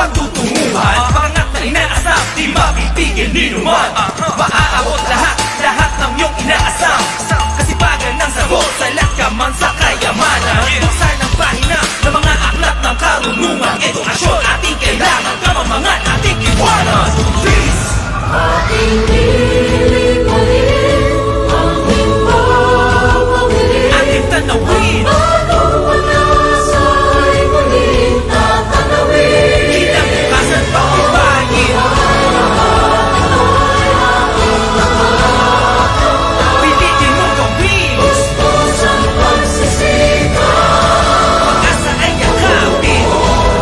pagtutunguhan. Pangangat na inaasam, di mapipigil ni numan. Maaabot lahat ng iyong inaasam. Kasipagan ng sagot, salat ka man sa kayamanan. Buksan ng pahina ng mga aklat ng karunungan. Edukasyon ating kailangan, kamamangan ating iwanan. Peace! Ating lilimawin ang imbang pamilin. Ating tanawin, Bagong panasa ay muling tatanawin. kinabukasan pagtibayin. Pilitin mo gawin, Pusang pagsisikap, pag-asa ay yakapin.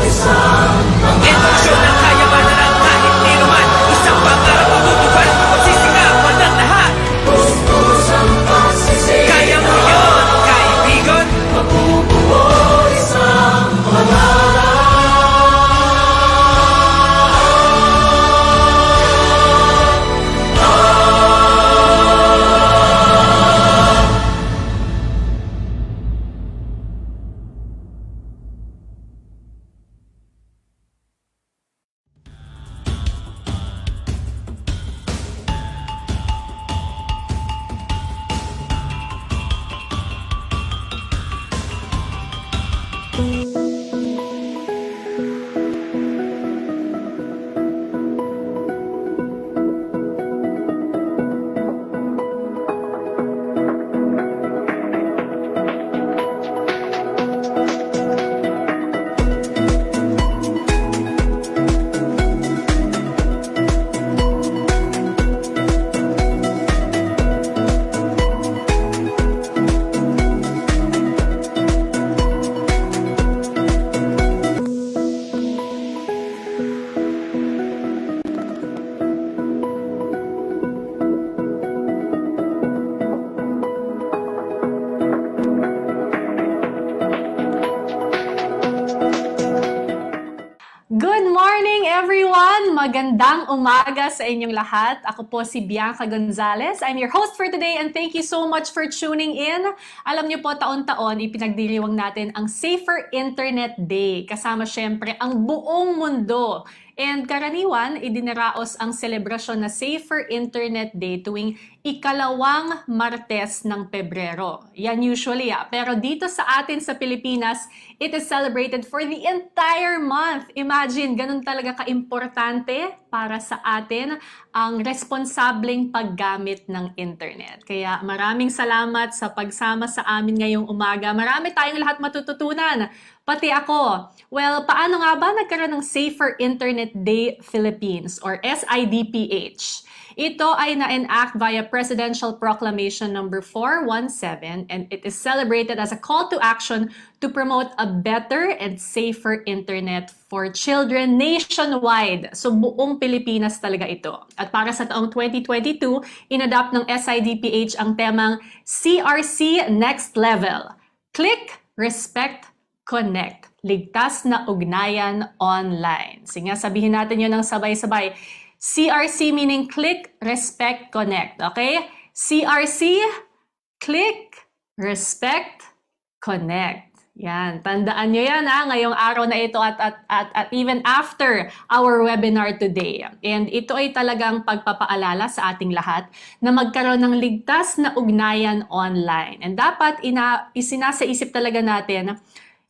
isang Edukasyon ang kayamanan ng kahit ni naman. Isang pangarap ang tutupad, pagsisikapan ng lahat. pusang pagsisikap, Kaya mo yun, kaibigan. mabubuo isang Good morning, everyone! Magandang umaga sa inyong lahat. Ako po si Bianca Gonzalez. I'm your host for today and thank you so much for tuning in. Alam niyo po, taon-taon ipinagdiriwang natin ang Safer Internet Day. Kasama syempre ang buong mundo. And karaniwan, idinaraos ang selebrasyon na Safer Internet Day tuwing ikalawang Martes ng Pebrero. Yan usually pero dito sa atin sa Pilipinas, it is celebrated for the entire month. Imagine, ganun talaga kaimportante para sa atin ang responsableng paggamit ng internet. Kaya maraming salamat sa pagsama sa amin ngayong umaga. Marami tayong lahat matututunan. Pati ako. Well, paano nga ba nagkaroon ng Safer Internet Day Philippines or SIDPh? Ito ay na-enact via Presidential Proclamation number 417 and it is celebrated as a call to action to promote a better and safer internet for children nationwide. So buong Pilipinas talaga ito. At para sa taong 2022, inadopt ng SIDPh ang temang CRC Next Level. Click, Respect, Connect. Ligtas na ugnayan online. Sige nga, sabihin natin yun ng sabay-sabay. CRC meaning click, respect, connect. Okay? CRC, click, respect, connect. Yan. Tandaan nyo yan ngayong araw na ito at even after our webinar today. And ito ay talagang pagpapaalala sa ating lahat na magkaroon ng ligtas na ugnayan online. And dapat isinasa-isip talaga natin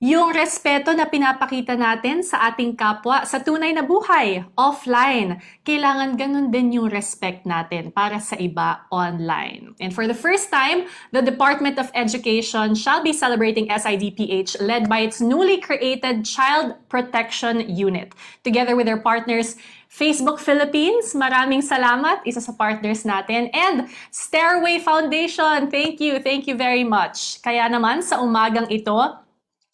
yung respeto na pinapakita natin sa ating kapwa sa tunay na buhay, offline. Kailangan ganun din yung respect natin para sa iba online. And for the first time, the Department of Education shall be celebrating SIDPh led by its newly created Child Protection Unit. Together with their partners, Facebook Philippines, maraming salamat, isa sa partners natin, and Stairway Foundation, thank you very much. Kaya naman sa umagang ito,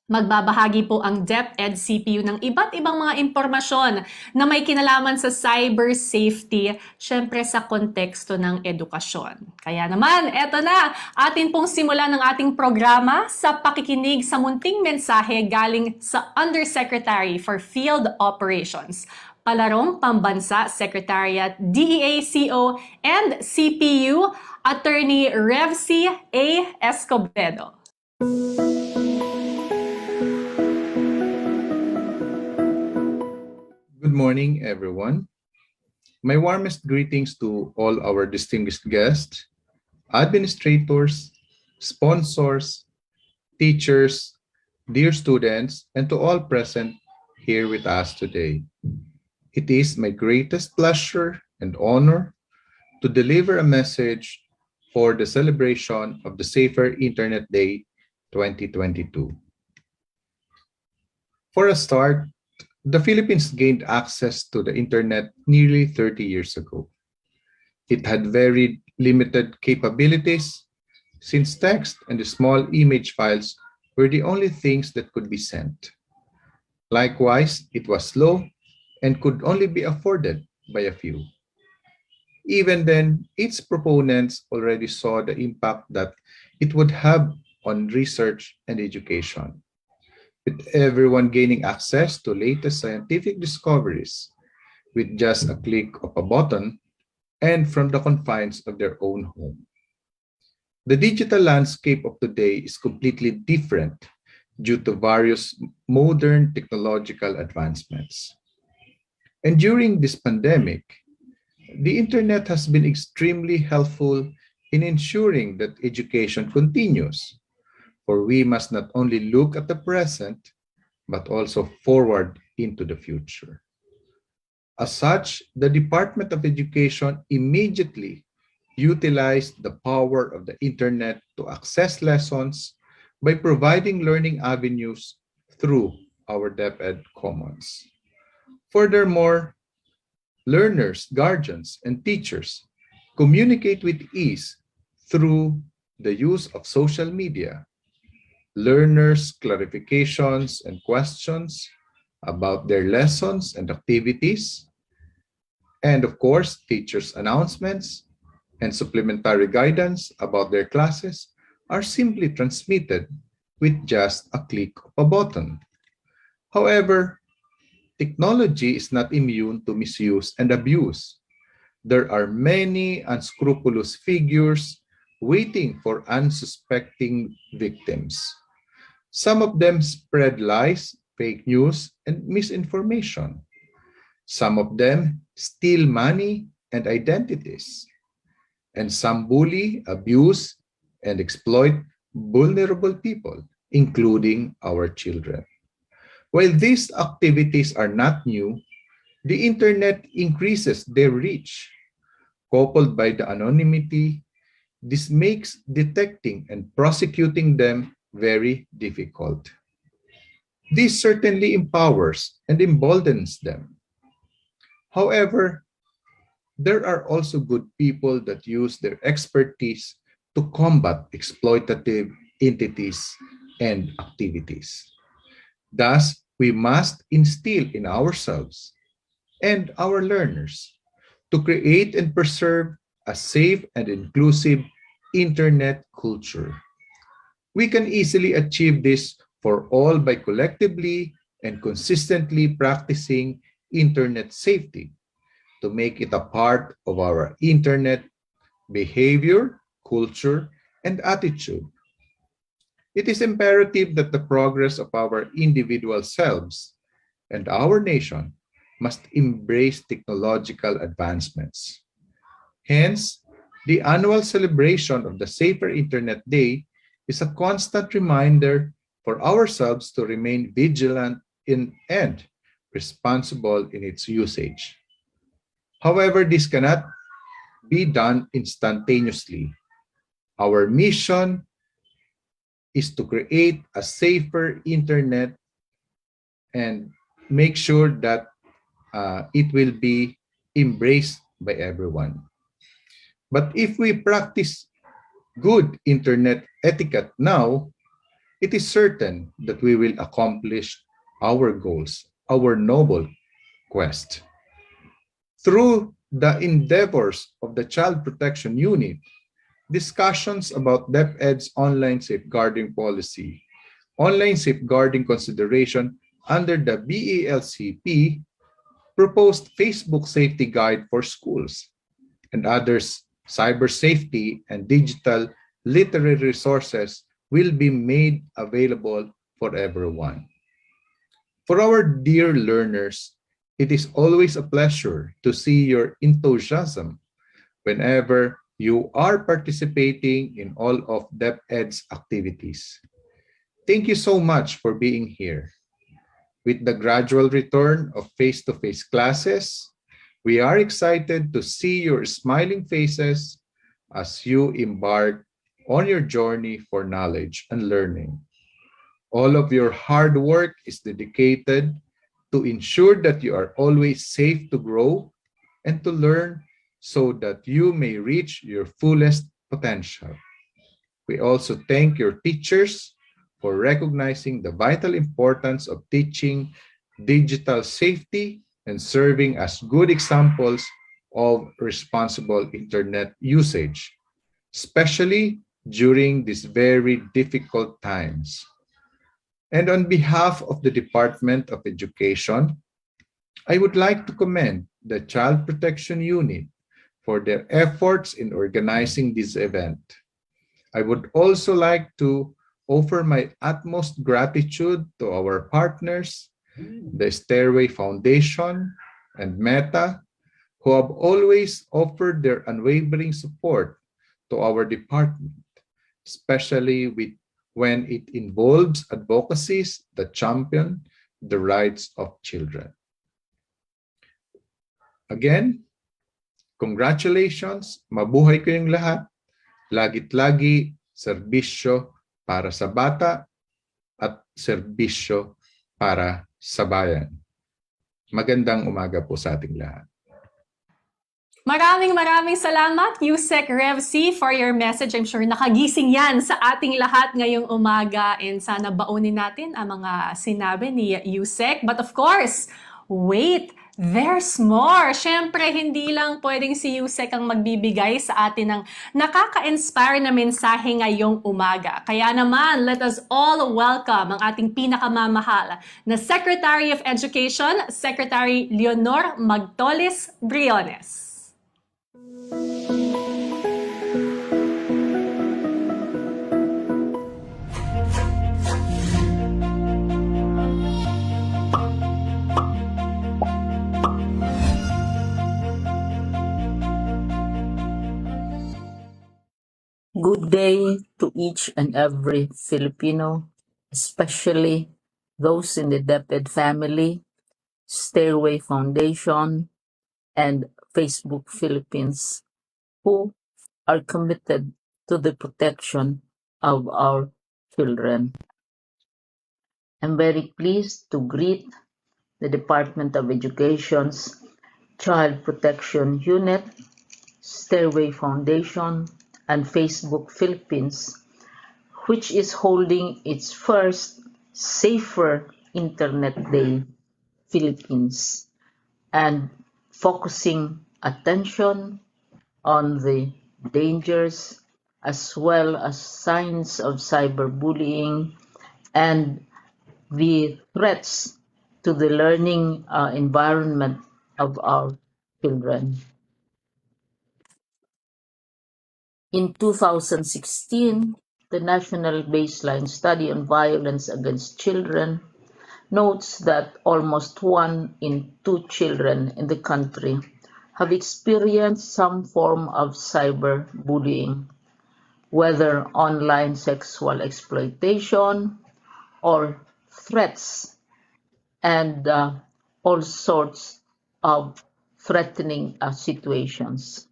magbabahagi po ang DepEd CPU ng iba't ibang mga impormasyon na may kinalaman sa cyber safety, syempre sa konteksto ng edukasyon. Kaya naman, eto na, atin pong simulan ng ating programa sa pakikinig sa munting mensahe galing sa Undersecretary for Field Operations, Palarong Pambansa Secretariat, DEACO, and CPU, Attorney Revsi A. Escobedo. Good morning, everyone. My warmest greetings to all our distinguished guests, administrators, sponsors, teachers, dear students, and to all present here with us today. It is my greatest pleasure and honor to deliver a message for the celebration of the Safer Internet Day 2022. For a start, the Philippines gained access to the internet nearly 30 years ago. It had very limited capabilities since text and the small image files were the only things that could be sent. Likewise, it was slow and could only be afforded by a few. Even then, its proponents already saw the impact that it would have on research and education, with everyone gaining access to latest scientific discoveries with just a click of a button and from the confines of their own home. The digital landscape of today is completely different due to various modern technological advancements. And during this pandemic, the internet has been extremely helpful in ensuring that education continues, for we must not only look at the present, but also forward into the future. As such, the Department of Education immediately utilized the power of the internet to access lessons by providing learning avenues through our DepEd Commons. Furthermore, learners, guardians, and teachers communicate with ease through the use of social media. Learners' clarifications and questions about their lessons and activities, and of course, teachers' announcements and supplementary guidance about their classes are simply transmitted with just a click of a button. However, technology is not immune to misuse and abuse. There are many unscrupulous figures waiting for unsuspecting victims. Some of them spread lies, fake news, and misinformation. Some of them steal money and identities. And some bully, abuse, and exploit vulnerable people, including our children. While these activities are not new, the internet increases their reach. Coupled by the anonymity, this makes detecting and prosecuting them very difficult. This certainly empowers and emboldens them. However, there are also good people that use their expertise to combat exploitative entities and activities. Thus, we must instill in ourselves and our learners to create and preserve a safe and inclusive internet culture. We can easily achieve this for all by collectively and consistently practicing internet safety to make it a part of our internet behavior, culture, and attitude. It is imperative that the progress of our individual selves and our nation must embrace technological advancements. Hence, the annual celebration of the Safer Internet Day is a constant reminder for ourselves to remain vigilant in and responsible in its usage. However, this cannot be done instantaneously. Our mission is to create a safer internet and make sure that it will be embraced by everyone. But if we practice good internet etiquette now, it is certain that we will accomplish our goals, our noble quest. Through the endeavors of the Child Protection Unit, discussions about DepEd's online safeguarding policy, online safeguarding consideration under the BELCP, proposed Facebook Safety Guide for schools, and others, cyber safety and digital literary resources will be made available for everyone. For our dear learners, It is always a pleasure to see your enthusiasm whenever you are participating in all of DepEd's activities. Thank you so much for being here. With the gradual return of face-to-face classes, we are excited to see your smiling faces as you embark on your journey for knowledge and learning. All of your hard work is dedicated to ensure that you are always safe to grow and to learn so that you may reach your fullest potential. We also thank your teachers for recognizing the vital importance of teaching digital safety and serving as good examples of responsible internet usage, especially during these very difficult times. And on behalf of the Department of Education, I would like to commend the Child Protection Unit for their efforts in organizing this event. I would also like to offer my utmost gratitude to our partners, the Stairway Foundation and Meta, who have always offered their unwavering support to our department, especially when it involves advocacies that champion the rights of children. Again, congratulations, mabuhay kayong lahat. Lagit lagi serbisyo para sa bata at serbisyo para sa bayan. Magandang umaga po sa ating lahat. Maraming salamat, Yusek Revsi, for your message. I'm sure nakagising yan sa ating lahat ngayong umaga and sana baunin natin ang mga sinabi ni Yusek. But of course, wait, there's more. Siyempre, hindi lang pwedeng si Yusek ang magbibigay sa atin ng nakaka-inspire na mensahe ngayong umaga. Kaya naman, let us all welcome ang ating pinakamamahal na Secretary of Education, Secretary Leonor Magtolis Briones. Good day to each and every Filipino, especially those in the DepEd family, Stairway Foundation, and Facebook Philippines, who are committed to the protection of our children. I'm very pleased to greet the Department of Education's Child Protection Unit, Stairway Foundation, and Facebook Philippines, which is holding its first Safer Internet Day Philippines and focusing attention on the dangers as well as signs of cyberbullying and the threats to the learning environment of our children. In 2016, the National Baseline Study on Violence Against Children notes that almost 1 in 2 children in the country have experienced some form of cyberbullying, whether online sexual exploitation or threats and all sorts of threatening situations.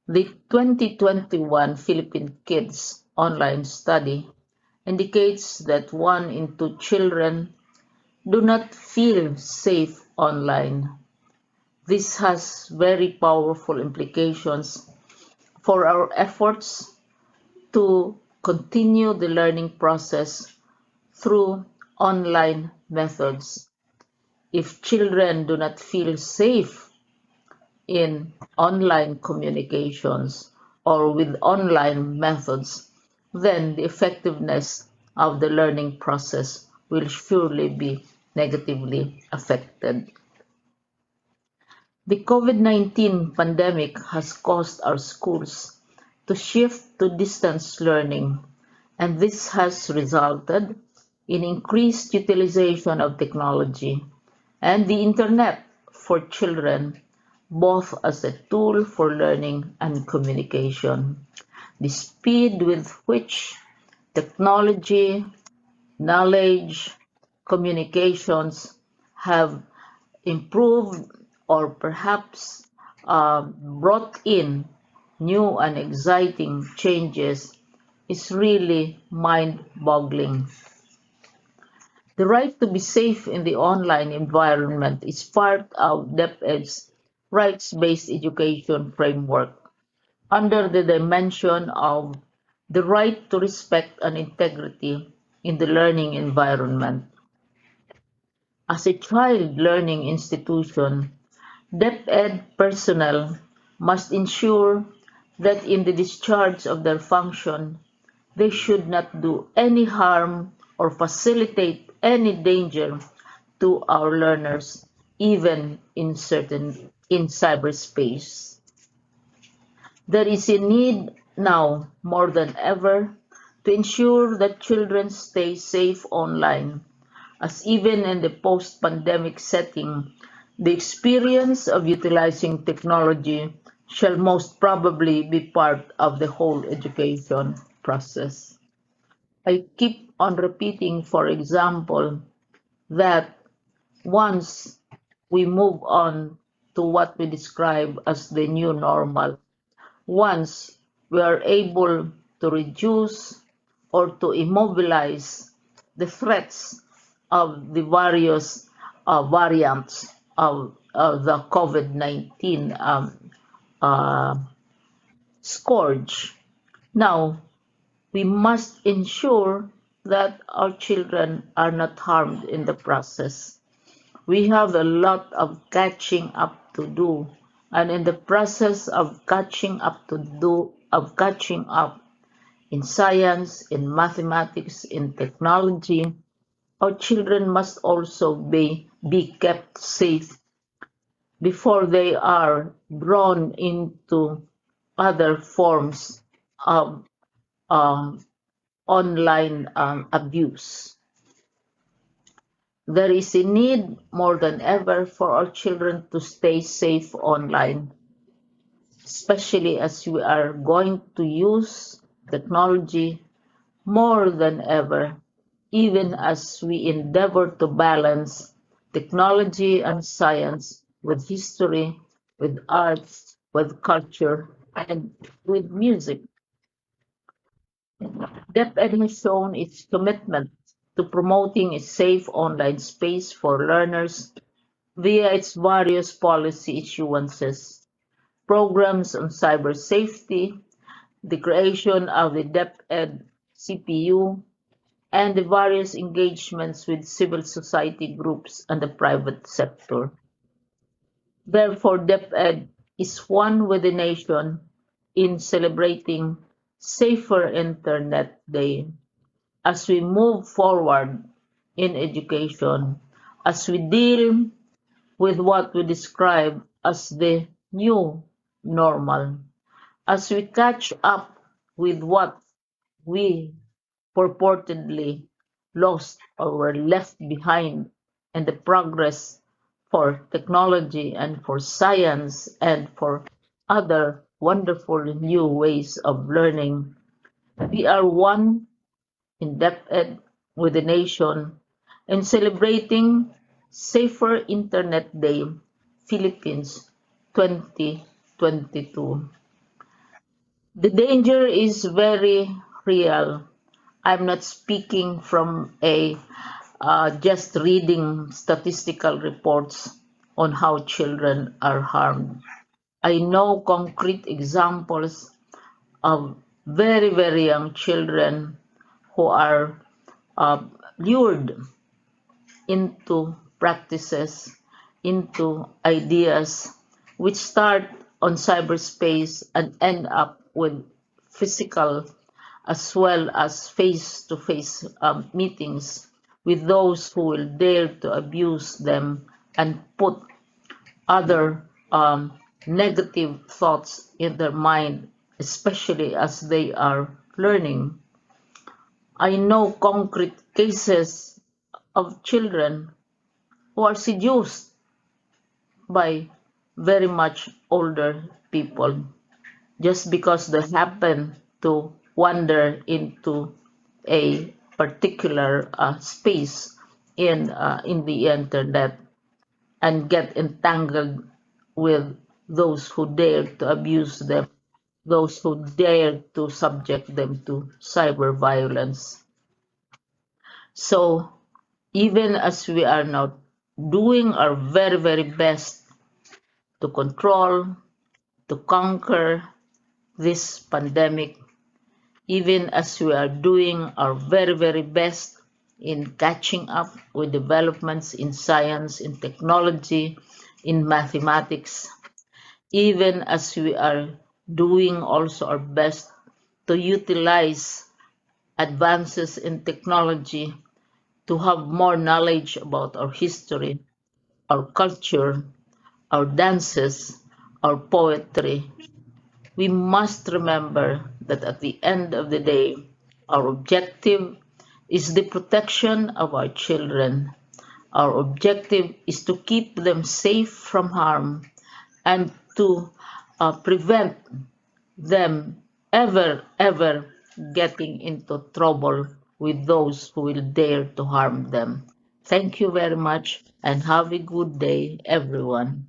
The 2021 Philippine Kids online study indicates that 1 in 2 children do not feel safe online. This has very powerful implications for our efforts to continue the learning process through online methods. If children do not feel safe in online communications or with online methods, then the effectiveness of the learning process will surely be negatively affected. The COVID-19 pandemic has caused our schools to shift to distance learning, and this has resulted in increased utilization of technology and the Internet for children, both as a tool for learning and communication. The speed with which technology, knowledge, communications have improved or perhaps brought in new and exciting changes is really mind-boggling. The right to be safe in the online environment is part of DepEd's rights-based education framework under the dimension of the right to respect and integrity in the learning environment. As a child learning institution, DepEd personnel must ensure that in the discharge of their function, they should not do any harm or facilitate any danger to our learners, even in cyberspace. There is a need now more than ever to ensure that children stay safe online, as even in the post-pandemic setting, the experience of utilizing technology shall most probably be part of the whole education process. I keep on repeating, for example, that once we move on to what we describe as the new normal, once we are able to reduce or to immobilize the threats of the various variants of the COVID-19 uh, scourge. Now, we must ensure that our children are not harmed in the process. We have a lot of catching up to do, and in the process of catching up in science, in mathematics, in technology, our children must also be kept safe before they are drawn into other forms of um, online abuse. There is a need more than ever for our children to stay safe online, especially as we are going to use technology more than ever, even as we endeavor to balance technology and science with history, with arts, with culture, and with music. DepEd has shown its commitment to promoting a safe online space for learners via its various policy issuances, programs on cyber safety, the creation of the DepEd CPU, and the various engagements with civil society groups and the private sector. Therefore, DepEd is one with the nation in celebrating Safer Internet Day as we move forward in education, as we deal with what we describe as the new normal, as we catch up with what we purportedly lost or were left behind in the progress for technology and for science and for other wonderful new ways of learning. We are one in DepEd with the nation in celebrating Safer Internet Day, Philippines 2022. The danger is very real. I'm not speaking from a just reading statistical reports on how children are harmed. I know concrete examples of very, very young children who are lured into practices, into ideas which start on cyberspace and end up with physical as well as face-to-face meetings with those who will dare to abuse them and put other negative thoughts in their mind, especially as they are learning. I know concrete cases of children who are seduced by very much older people just because they happen to wander into a particular space in the internet and get entangled with those who dare to abuse them, those who dare to subject them to cyber violence. So even as we are now doing our very, very best to control, to conquer this pandemic, even as we are doing our very, very best in catching up with developments in science, in technology, in mathematics, even as we are doing also our best to utilize advances in technology to have more knowledge about our history, our culture, our dances, our poetry, we must remember that at the end of the day, our objective is the protection of our children. Our objective is to keep them safe from harm and to prevent them ever getting into trouble with those who will dare to harm them. Thank you very much and have a good day, everyone.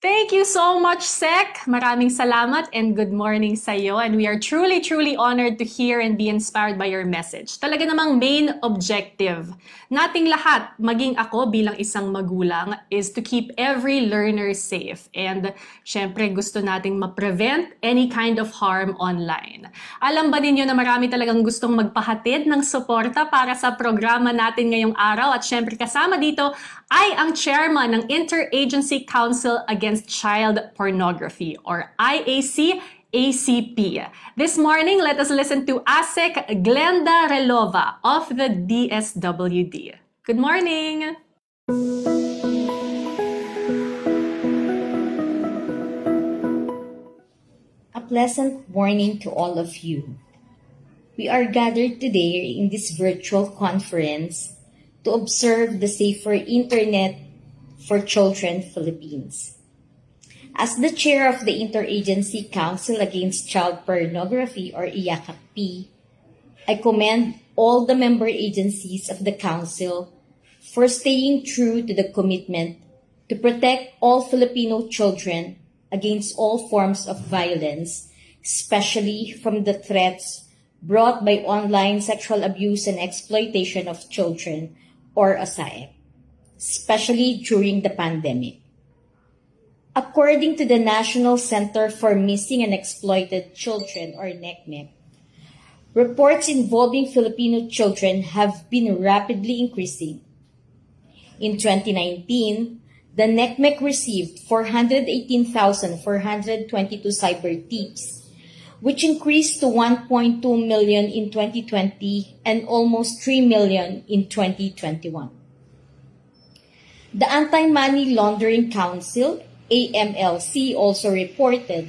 Thank you so much, Sek. Maraming salamat and good morning sa iyo. And we are truly, truly honored to hear and be inspired by your message. Talaga namang main objective nating lahat, maging ako bilang isang magulang, is to keep every learner safe. And syempre gusto nating ma-prevent any kind of harm online. Alam ba ninyo na marami talagang gustong magpahatid ng suporta para sa programa natin ngayong araw? At syempre kasama dito ay ang chairman ng Interagency Council Against Child Pornography or IAC-ACP. This morning, let us listen to ASEC Glenda Relova of the DSWD. Good morning! A pleasant morning to all of you. We are gathered today in this virtual conference to observe the Safer Internet for Children Philippines. As the chair of the Interagency Council Against Child Pornography or IACP, I commend all the member agencies of the Council for staying true to the commitment to protect all Filipino children against all forms of violence, especially from the threats brought by online sexual abuse and exploitation of children or SIDPh, especially during the pandemic. According to the National Center for Missing and Exploited Children or NECMEC, reports involving Filipino children have been rapidly increasing. In 2019, the NECMEC received 418,422 cyber tips, which increased to 1.2 million in 2020 and almost 3 million in 2021. The Anti-Money Laundering Council, AMLC, also reported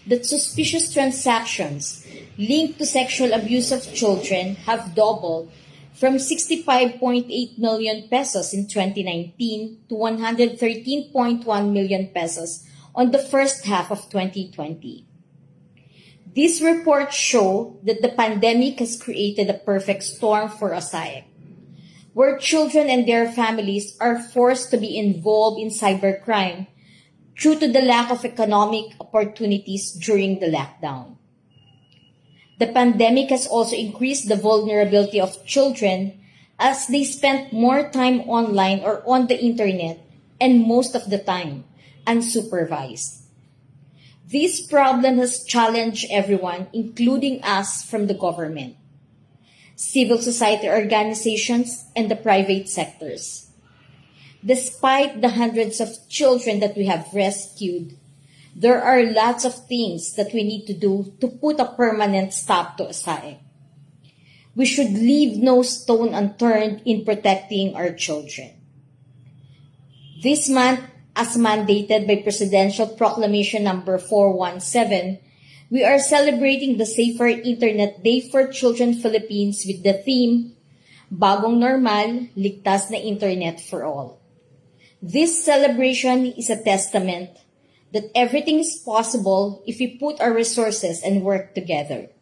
that suspicious transactions linked to sexual abuse of children have doubled from 65.8 million pesos in 2019 to 113.1 million pesos on the first half of 2020. These reports show that the pandemic has created a perfect storm for SIDPh, where children and their families are forced to be involved in cybercrime due to the lack of economic opportunities during the lockdown. The pandemic has also increased the vulnerability of children as they spend more time online or on the internet and most of the time unsupervised. This problem has challenged everyone, including us from the government, civil society organizations, and the private sectors. Despite the hundreds of children that we have rescued, there are lots of things that we need to do to put a permanent stop to SIDPh. We should leave no stone unturned in protecting our children. This month, as mandated by Presidential Proclamation number 417, we are celebrating the Safer Internet Day for Children Philippines with the theme, Bagong Normal, Ligtas na Internet for All. This celebration is a testament that everything is possible if we put our resources and work together.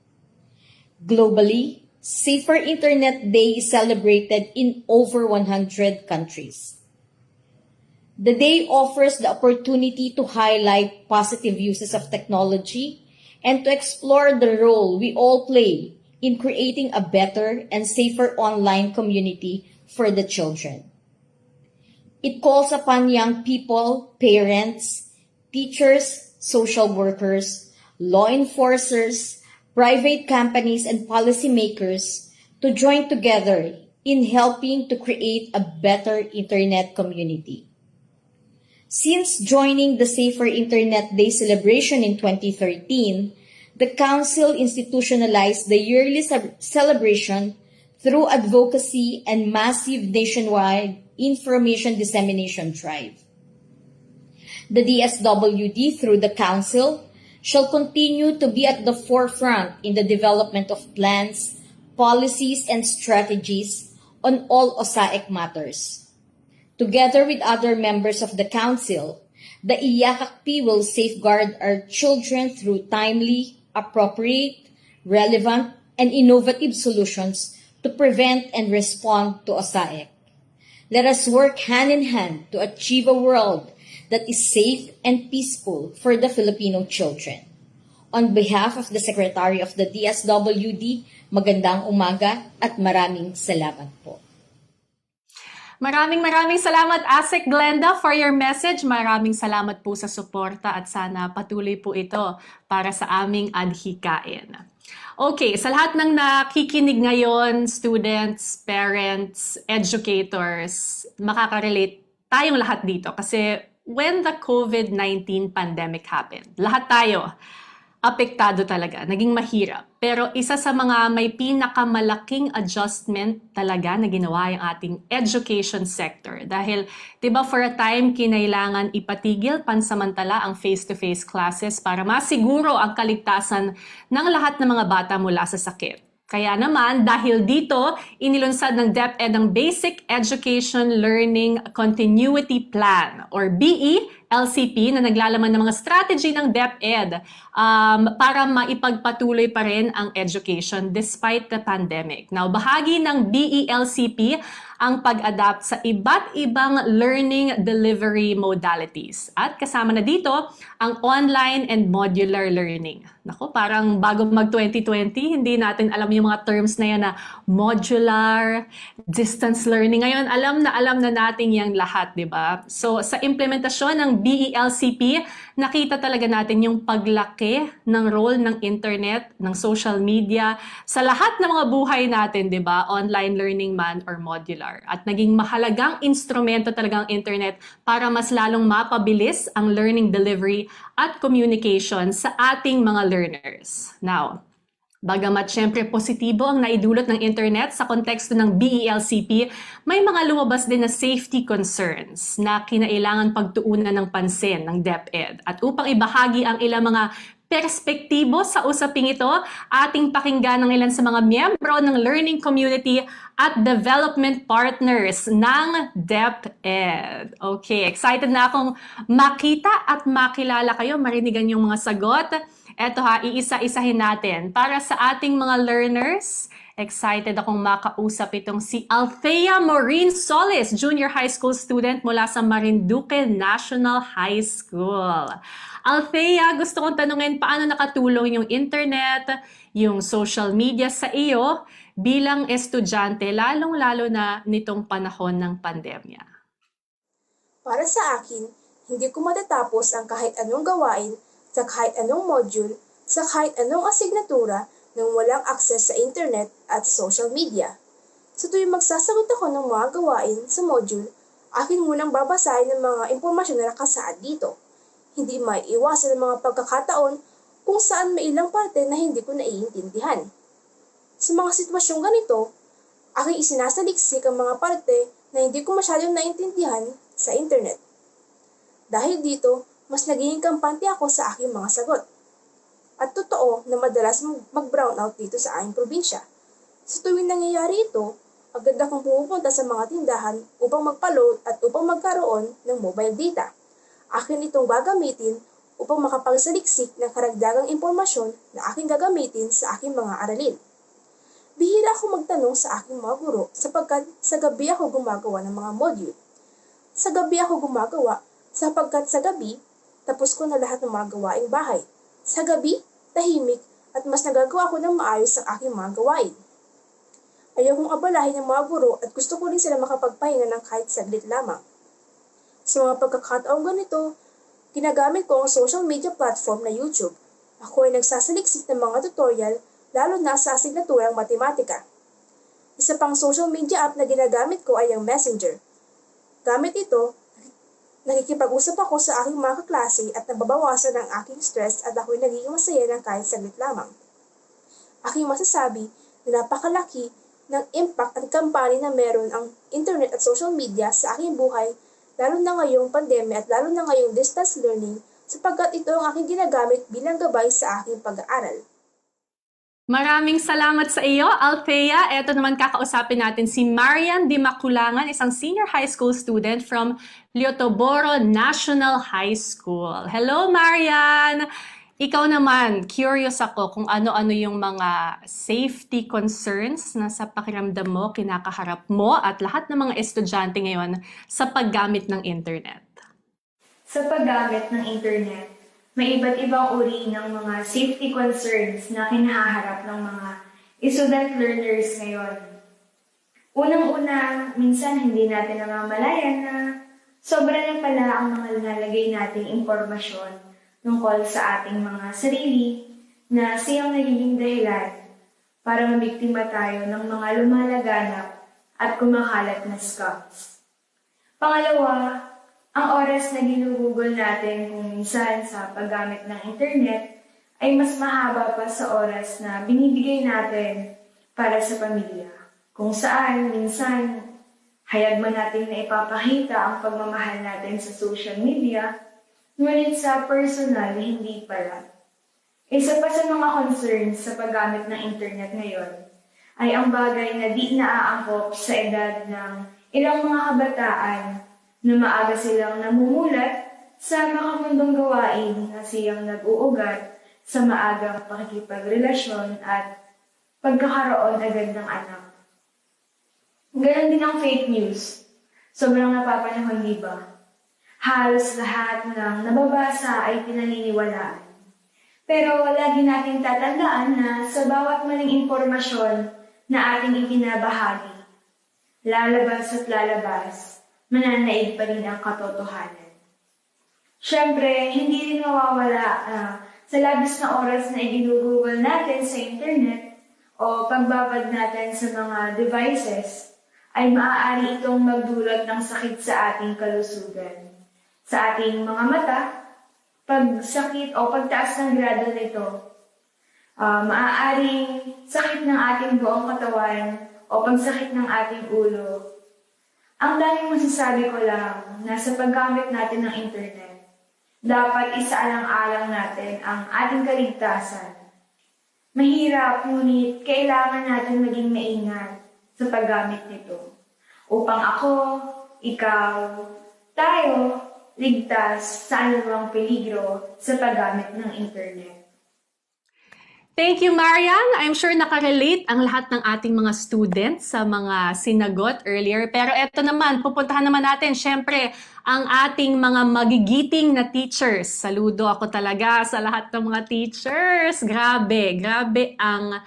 Globally, Safer Internet Day is celebrated in over 100 countries. The day offers the opportunity to highlight positive uses of technology and to explore the role we all play in creating a better and safer online community for the children. It calls upon young people, parents, teachers, social workers, law enforcers, private companies, and policymakers to join together in helping to create a better internet community. Since joining the Safer Internet Day celebration in 2013, the Council institutionalized the yearly celebration through advocacy and massive nationwide information dissemination drive. The DSWD, through the Council, shall continue to be at the forefront in the development of plans, policies, and strategies on all OSAIC matters. Together with other members of the Council, the IACACP will safeguard our children through timely, appropriate, relevant, and innovative solutions to prevent and respond to OSAIC. Let us work hand in hand to achieve a world that is safe and peaceful for the Filipino children. On behalf of the Secretary of the DSWD, magandang umaga at maraming salamat po. Maraming salamat, ASEC Glenda, for your message. Maraming salamat po sa suporta at sana patuloy po ito para sa aming adhikain. Okay, sa lahat ng nakikinig ngayon, students, parents, educators, makaka-relate tayong lahat dito kasi when the COVID-19 pandemic happened, lahat tayo apektado talaga, naging mahirap. Pero isa sa mga may pinakamalaking adjustment talaga na ginawa yung ating education sector. Dahil, di ba, for a time, kinailangan ipatigil pansamantala ang face-to-face classes para masiguro ang kaligtasan ng lahat ng mga bata mula sa sakit. Kaya naman, dahil dito, inilunsad ng DepEd ang Basic Education Learning Continuity Plan or BE-LCP na naglalaman ng mga strategy ng DepEd para maipagpatuloy pa rin ang education despite the pandemic. Now, bahagi ng BE-LCP ang pag-adapt sa iba't ibang learning delivery modalities. At kasama na dito ang online and modular learning. Naku, parang bago mag-2020, hindi natin alam yung mga terms na yan na modular, distance learning. Ngayon, alam na natin yung lahat, di ba? So, sa implementasyon ng BE-LCP, nakita talaga natin yung paglaki ng role ng internet, ng social media, sa lahat ng mga buhay natin, di ba? Online learning man or modular. At naging mahalagang instrumento talaga ang internet para mas lalong mapabilis ang learning delivery at communication sa ating mga learners. Now, bagamat syempre positibo ang naidulot ng internet sa konteksto ng BE-LCP, may mga lumabas din na safety concerns na kinailangan pagtuunan ng pansin ng DepEd. At upang ibahagi ang ilang mga perspektibo sa usaping ito, ating pakinggan ng ilan sa mga miyembro ng learning community at development partners ng DepEd. Okay, excited na akong makita at makilala kayo, marinigan yung mga sagot. Eto ha, iisa-isahin natin. Para sa ating mga learners, excited akong makausap itong si Althea Maureen Solis, junior high school student mula sa Marinduque National High School. Althea, gusto kong tanungin paano nakatulong yung internet, yung social media sa iyo bilang estudyante, lalong-lalo na nitong panahon ng pandemya. Para sa akin, hindi ko matatapos ang kahit anong gawain sa kahit anong module, sa kahit anong asignatura nang walang access sa internet at social media. Sa tuwing magsasagot ako ng mga gawain sa module, akin munang babasahin ng mga impormasyon na nakasaad dito. Hindi maiiwasan ang mga pagkakataon kung saan may ilang parte na hindi ko naiintindihan. Sa mga sitwasyong ganito, aking isinasaliksik ang mga parte na hindi ko masyadong naintindihan sa internet. Dahil dito, mas naging kampante ako sa aking mga sagot. At totoo na madalas mag-brown out dito sa aking probinsya. Sa tuwing nangyayari ito, agad akong pumupunta sa mga tindahan upang magpa-load at upang magkaroon ng mobile data. Akin itong gagamitin upang makapagsaliksik ng karagdagang impormasyon na aking gagamitin sa aking mga aralin. Bihira ako magtanong sa aking mga guro sapagkat sa gabi ako gumagawa ng mga module. Sa gabi ako gumagawa sapagkat sa gabi, tapos ko na lahat ng mga gawaing bahay. Sa gabi, tahimik at mas nagagawa ko ng maayos ang aking mga gawain. Ayaw kong abalahin ng mga guro at gusto ko rin sila makapagpahinga ng kahit saglit lamang. Sa mga pagkakataong ganito, ginagamit ko ang social media platform na YouTube. Ako ay nagsasaliksik ng mga tutorial lalo na sa asignaturang matematika. Isa pang social media app na ginagamit ko ay ang Messenger. Gamit ito, nakikipag-usap ako sa aking mga kaklase at nababawasan ang aking stress at ako'y nagiging masaya ng kahit saglit lamang. Aking masasabi na napakalaki ng impact at kampanya na meron ang internet at social media sa aking buhay, lalo na ngayong pandemya at lalo na ngayong distance learning sapagkat ito ang aking ginagamit bilang gabay sa aking pag-aaral. Maraming salamat sa iyo, Althea. Ito naman kakausapin natin si Marian Di Maculangan, isang senior high school student from Liotoboro National High School. Hello, Marian! Ikaw naman, curious ako kung ano-ano yung mga safety concerns na sa pakiramdam mo, kinakaharap mo at lahat ng mga estudyante ngayon sa paggamit ng internet. Sa paggamit ng internet, may iba't ibang uri ng mga safety concerns na kinaharap ng mga student learners ngayon. Unang-una, minsan hindi natin namamalayan na sobra na pala ang mga nilalagay nating impormasyon tungkol sa ating mga sarili na siyang nagiging dahilan para mabiktima tayo ng mga lumalaganap at kumakalat na scams. Pangalawa, ang oras na ginugugol natin kung minsan sa paggamit ng internet ay mas mahaba pa sa oras na binibigay natin para sa pamilya. Kung saan minsan hayag man natin na ipapakita ang pagmamahal natin sa social media, ngunit sa personal, hindi pala. Isa pa sa mga concerns sa paggamit ng internet ngayon ay ang bagay na di naaangkop sa edad ng ilang mga kabataan na maaga silang namumulat sa makamundong gawain na siyang nag-uugat sa maagang pakikipagrelasyon at pagkakaroon agad ng anak. Ganon din ang fake news. Sobrang napapanahon, di ba? Halos lahat ng nababasa ay pinaniniwalaan. Pero lagi nating tatandaan na sa bawat maling impormasyon na ating ibinabahagi, lalabas at lalabas, mananaig pa rin ang katotohanan. Siyempre, hindi rin mawawala sa labis na oras na iginugugol natin sa internet o pagbabad natin sa mga devices, ay maaari itong magdulot ng sakit sa ating kalusugan. Sa ating mga mata, pagsakit o pagtaas ng grado nito, maaaring sakit ng ating buong katawan o pagsakit ng ating ulo. Ang daming masasabi ko lang na sa paggamit natin ng internet, dapat isaalang-alang natin ang ating kaligtasan. Mahirap, ngunit kailangan natin maging maingat sa paggamit nito upang ako, ikaw, tayo, ligtas sa anumang peligro sa paggamit ng internet. Thank you, Marian. I'm sure nakarelate ang lahat ng ating mga students sa mga sinagot earlier. Pero eto naman, pupuntahan naman natin, syempre, ang ating mga magigiting na teachers. Saludo ako talaga sa lahat ng mga teachers. Grabe ang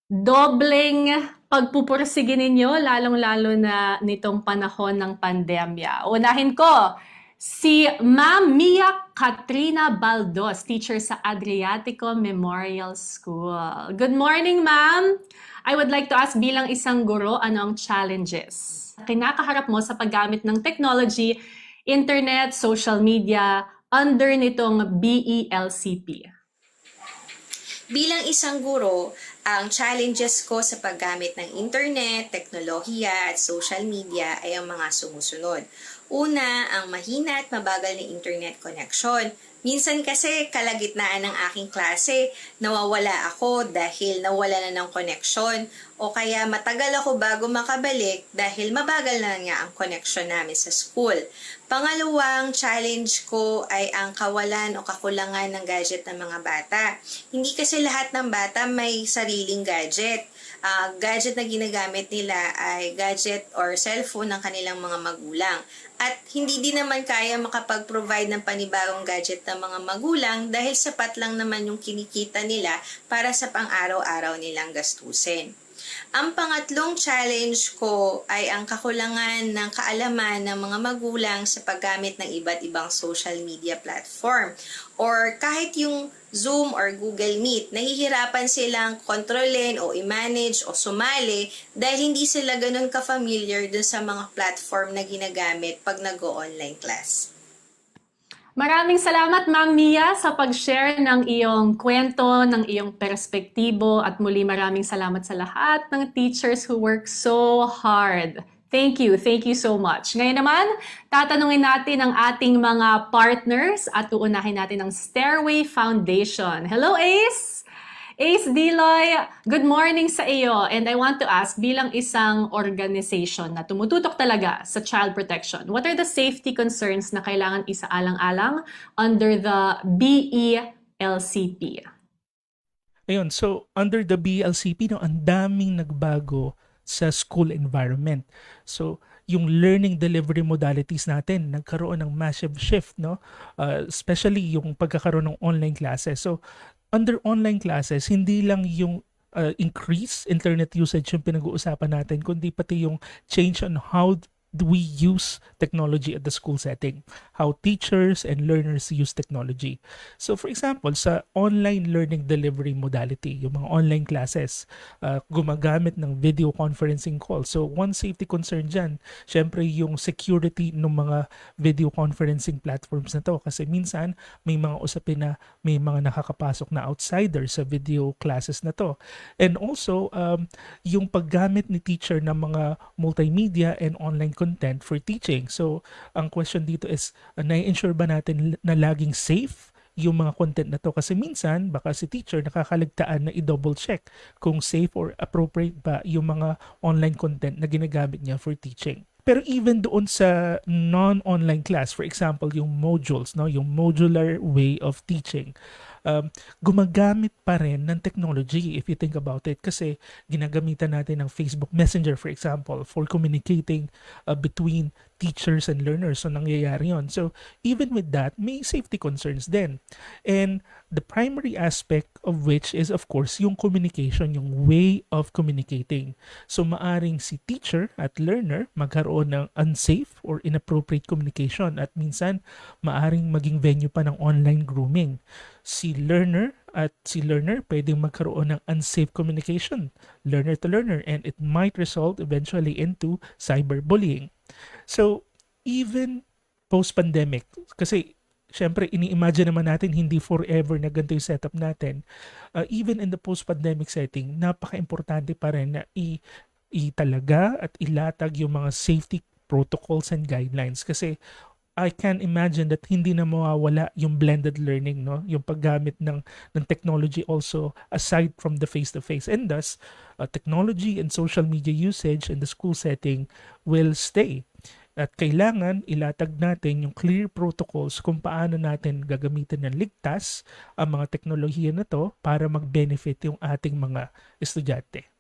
dobleng pagpupursige ninyo, lalong-lalo na nitong panahon ng pandemya. Unahin ko, si Ma'am Mia Katrina Baldos, teacher sa Adriatico Memorial School. Good morning, Ma'am! I would like to ask, bilang isang guro, ano ang challenges kinakaharap mo sa paggamit ng technology, internet, social media, under nitong BELCP? Bilang isang guro, ang challenges ko sa paggamit ng internet, teknolohiya at social media ay ang mga sumusunod. Una, ang mahina at mabagal na internet connection. Minsan kasi kalagitnaan ng aking klase, nawawala ako dahil nawala na ng koneksyon o kaya matagal ako bago makabalik dahil mabagal na nga ang koneksyon namin sa school. Pangalawang challenge ko ay ang kawalan o kakulangan ng gadget ng mga bata. Hindi kasi lahat ng bata may sariling gadget. Gadget na ginagamit nila ay gadget or cellphone ng kanilang mga magulang. At hindi din naman kaya makapag-provide ng panibagong gadget ng mga magulang dahil sapat lang naman yung kinikita nila para sa pang-araw-araw nilang gastusin. Ang pangatlong challenge ko ay ang kakulangan ng kaalaman ng mga magulang sa paggamit ng iba't ibang social media platform. Or kahit yung Zoom or Google Meet, nahihirapan silang kontrolin o i-manage o sumali dahil hindi sila ganun ka-familiar dun sa mga platform na ginagamit pag nag-o-online class. Maraming salamat, Ma'am Mia, sa pag-share ng iyong kwento, ng iyong perspektibo, at muli maraming salamat sa lahat ng teachers who work so hard. Thank you so much. Ngayon naman, tatanungin natin ang ating mga partners at uunahin natin ang Stairway Foundation. Hello, Ace! Ace Diloy, good morning sa iyo. And I want to ask, bilang isang organization na tumututok talaga sa child protection, what are the safety concerns na kailangan isaalang-alang under the BELCP? Ayun, so under the BLCP, no, ang daming nagbago sa school environment. So, yung learning delivery modalities natin, nagkaroon ng massive shift, no? Especially yung pagkakaroon ng online classes. So, under online classes, hindi lang yung increase internet usage yung pinag-uusapan natin, kundi pati yung change on how we use technology at the school setting, how teachers and learners use technology. So for example, sa online learning delivery modality, yung mga online classes, gumagamit ng video conferencing call. So one safety concern dyan, syempre yung security ng mga video conferencing platforms na to. Kasi minsan may mga usapin na may mga nakakapasok na outsiders sa video classes na to. And also, yung paggamit ni teacher ng mga multimedia and online content for teaching. So, ang question dito is, na-ensure ba natin na laging safe yung mga content na to? Kasi minsan, baka si teacher nakakaligtaan na i-double check kung safe or appropriate ba yung mga online content na ginagamit niya for teaching. Pero even doon sa non-online class, for example, yung modules, no, yung modular way of teaching, gumagamit pa rin ng technology if you think about it, kasi ginagamitan natin ng Facebook Messenger, for example, for communicating between teachers and learners. So nangyayari yun. So even with that, may safety concerns din. And the primary aspect of which is, of course, yung communication, yung way of communicating. So maaring si teacher at learner magkaroon ng unsafe or inappropriate communication, at minsan maaring maging venue pa ng online grooming. Si learner pwedeng magkaroon ng unsafe communication, learner to learner, and it might result eventually into cyberbullying. So, even post-pandemic, kasi syempre ini-imagine naman natin hindi forever na ganito yung setup natin, even in the post-pandemic setting, napaka-importante pa rin na italaga at ilatag yung mga safety protocols and guidelines, kasi I can imagine that hindi na mawawala yung blended learning, no? Yung paggamit ng technology also aside from the face-to-face. And thus, technology and social media usage in the school setting will stay. At kailangan ilatag natin yung clear protocols kung paano natin gagamitin ng ligtas ang mga teknolohiya na to para mag-benefit yung ating mga estudyante.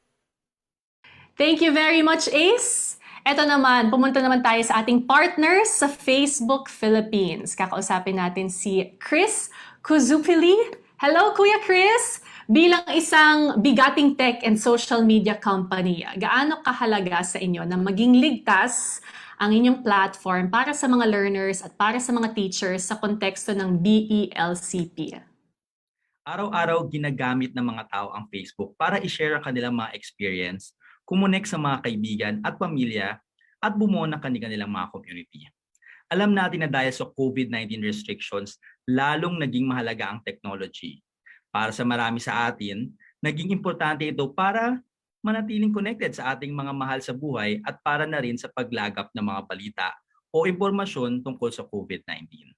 Thank you very much, Ace! Eto naman, pumunta naman tayo sa ating partners sa Facebook Philippines. Kakausapin natin si Chris Kuzupili. Hello, Kuya Chris! Bilang isang bigating tech and social media company, gaano kahalaga sa inyo na maging ligtas ang inyong platform para sa mga learners at para sa mga teachers sa konteksto ng BELCP? Araw-araw ginagamit ng mga tao ang Facebook para i-share ang kanilang mga experience, kumonek sa mga kaibigan at pamilya, at bumuo ng kanilang mga community. Alam natin na dahil sa COVID-19 restrictions, lalong naging mahalaga ang technology. Para sa marami sa atin, naging importante ito para manatiling connected sa ating mga mahal sa buhay at para na rin sa paglagap ng mga balita o impormasyon tungkol sa COVID-19.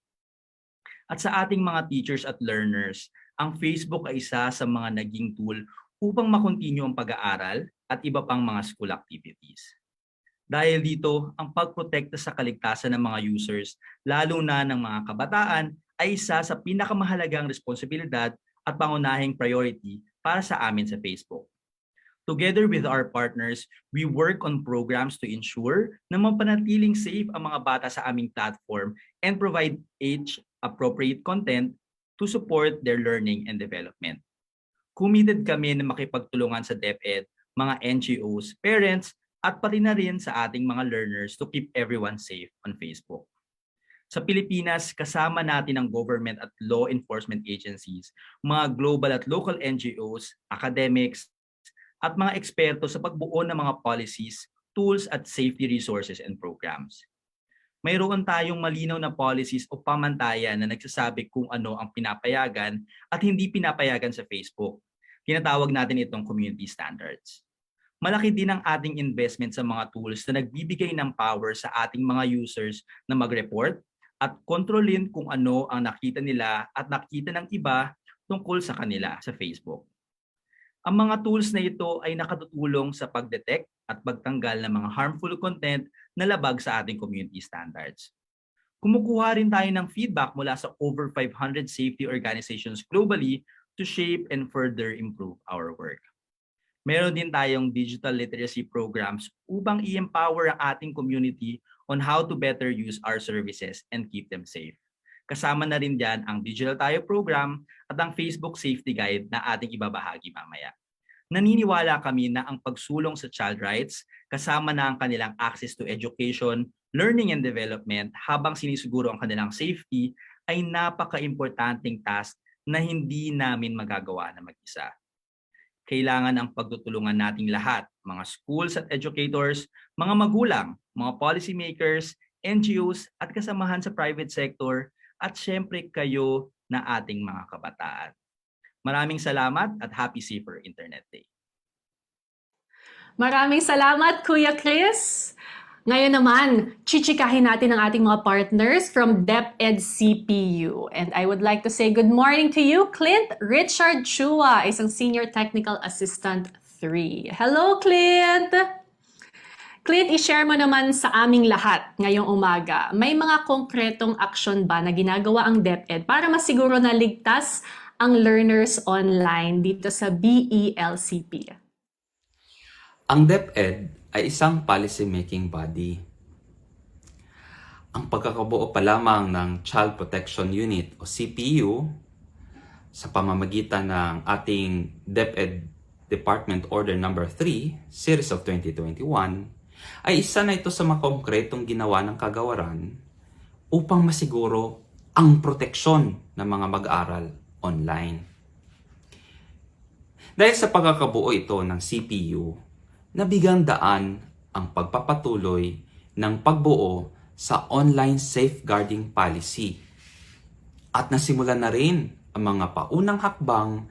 At sa ating mga teachers at learners, ang Facebook ay isa sa mga naging tool upang makontinue ang pag-aaral at iba pang mga school activities. Dahil dito, ang pagprotekta sa kaligtasan ng mga users, lalo na ng mga kabataan, ay isa sa pinakamahalagang responsibilidad at pangunahing priority para sa amin sa Facebook. Together with our partners, we work on programs to ensure na mapanatiling safe ang mga bata sa aming platform and provide age-appropriate content to support their learning and development. Committed kami na makipagtulungan sa DepEd, mga NGOs, parents, at pati na rin sa ating mga learners to keep everyone safe on Facebook. Sa Pilipinas, kasama natin ang government at law enforcement agencies, mga global at local NGOs, academics, at mga eksperto sa pagbuo ng mga policies, tools at safety resources and programs. Mayroon tayong malinaw na policies o pamantayan na nagsasabi kung ano ang pinapayagan at hindi pinapayagan sa Facebook. Tinatawag natin itong community standards. Malaki din ang ating investment sa mga tools na nagbibigay ng power sa ating mga users na mag-report at kontrolin kung ano ang nakita nila at nakita ng iba tungkol sa kanila sa Facebook. Ang mga tools na ito ay nakatutulong sa pag-detect at pagtanggal ng mga harmful content na labag sa ating community standards. Kumukuha rin tayo ng feedback mula sa over 500 safety organizations globally to shape and further improve our work. Meron din tayong digital literacy programs upang i-empower ang ating community on how to better use our services and keep them safe. Kasama na rin dyan ang Digital Tayo program at ang Facebook Safety Guide na ating ibabahagi mamaya. Naniniwala kami na ang pagsulong sa child rights kasama na ang kanilang access to education, learning and development habang sinisiguro ang kanilang safety ay napaka-importanting task na hindi namin magagawa na mag-isa. Kailangan ang pagtutulungan nating lahat, mga schools at educators, mga magulang, mga policymakers, NGOs at kasamahan sa private sector at syempre kayo na ating mga kabataan. Maraming salamat at happy Safer Internet Day. Maraming salamat, Kuya Chris. Ngayon naman, chichikahin natin ang ating mga partners from DepEd CPU. And I would like to say good morning to you, Clint Richard Chua, isang Senior Technical Assistant 3. Hello, Clint! Clint, i-share mo naman sa aming lahat ngayong umaga. May mga konkretong aksyon ba na ginagawa ang DepEd para masiguro na ligtas ang learners online dito sa BELCP? Ang DepEd ay isang policy-making body. Ang pagkakabuo pa lamang ng Child Protection Unit o CPU sa pamamagitan ng ating DepEd Department Order No. 3, Series of 2021, ay isa na ito sa mga konkretong ginawa ng kagawaran upang masiguro ang proteksyon ng mga mag-aaral online. Dahil sa pagkakabuo ito ng CPU, nabigyan daan ang pagpapatuloy ng pagbuo sa online safeguarding policy at nasimulan na rin ang mga paunang hakbang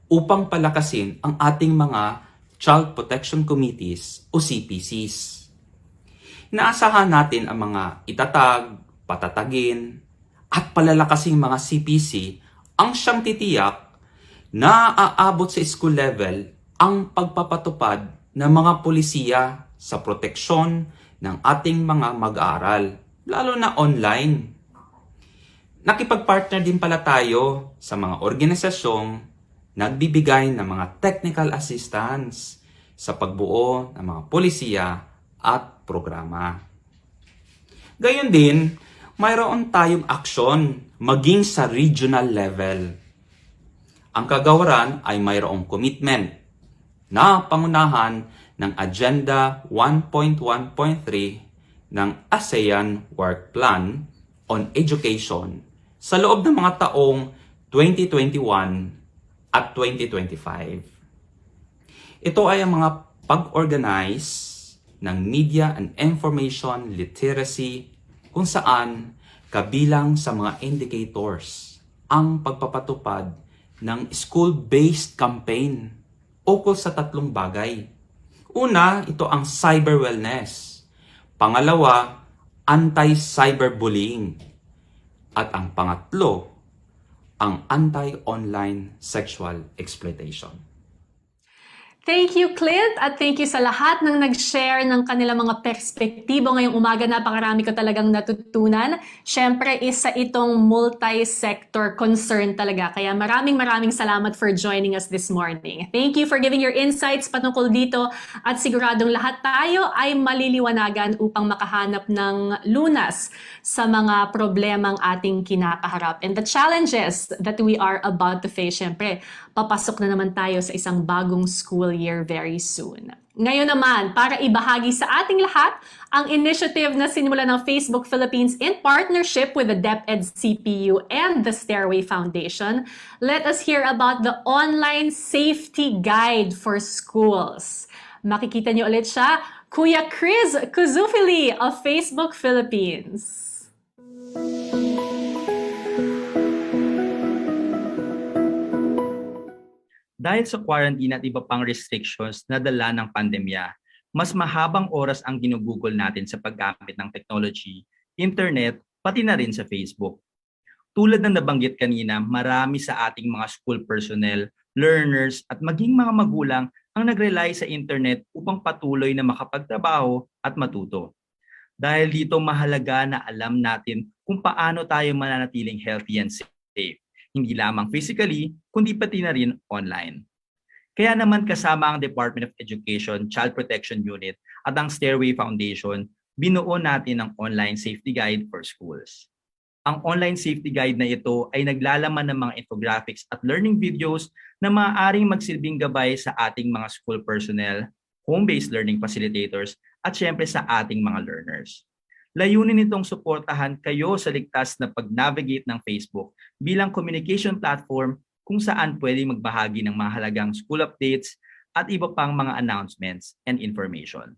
upang palakasin ang ating mga Child Protection Committees o CPCs. Inaasahan natin ang mga itatag, patatagin, at palalakasing mga CPC ang siyang titiyak na aabot sa school level ang pagpapatupad ng mga polisiya sa proteksyon ng ating mga mag-aaral, lalo na online. Nakipag-partner din pala tayo sa mga organisasyong nagbibigay ng mga technical assistance sa pagbuo ng mga polisiya at programa. Gayon din, mayroon tayong aksyon maging sa regional level. Ang kagawaran ay mayroong commitment na pangunahan ng Agenda 1.1.3 ng ASEAN Work Plan on Education sa loob ng mga taong 2021 at 2025. Ito ay ang mga pag-organize ng media and information literacy kung saan kabilang sa mga indicators ang pagpapatupad ng school-based campaign ukol sa tatlong bagay. Una, ito ang cyber wellness. Pangalawa, anti-cyberbullying. At ang pangatlo, ang anti-online sexual exploitation. Thank you, Clint, at thank you sa lahat ng nag-share ng kanilang mga perspektibo ngayong umaga. Napakarami ko talagang natutunan. Siyempre, isa itong multi-sector concern talaga. Kaya maraming salamat for joining us this morning. Thank you for giving your insights patungkol dito at siguradong lahat tayo ay maliliwanagan upang makahanap ng lunas sa mga problemang ating kinakaharap. And the challenges that we are about to face, siyempre, papasok na naman tayo sa isang bagong school year very soon. Ngayon naman, para ibahagi sa ating lahat ang initiative na sinimula ng Facebook Philippines in partnership with the DepEd CPU and the Stairway Foundation, let us hear about the online safety guide for schools. Makikita niyo ulit siya, Kuya Chris Kuzufili of Facebook Philippines. Dahil sa quarantine at iba pang restrictions na dala ng pandemya, mas mahabang oras ang ginugugol natin sa paggamit ng technology, internet, pati na rin sa Facebook. Tulad ng nabanggit kanina, marami sa ating mga school personnel, learners at maging mga magulang ang nag-rely sa internet upang patuloy na makapagtrabaho at matuto. Dahil dito mahalaga na alam natin kung paano tayo mananatiling healthy and safe. Hindi lamang physically, kundi pati na rin online. Kaya naman kasama ang Department of Education Child Protection Unit at ang Stairway Foundation, binuo natin ang online safety guide for schools. Ang online safety guide na ito ay naglalaman ng mga infographics at learning videos na maaaring magsilbing gabay sa ating mga school personnel, home-based learning facilitators, at syempre sa ating mga learners. Layunin nitong suportahan kayo sa ligtas na pag-navigate ng Facebook bilang communication platform kung saan pwede magbahagi ng mahalagang school updates at iba pang mga announcements and information.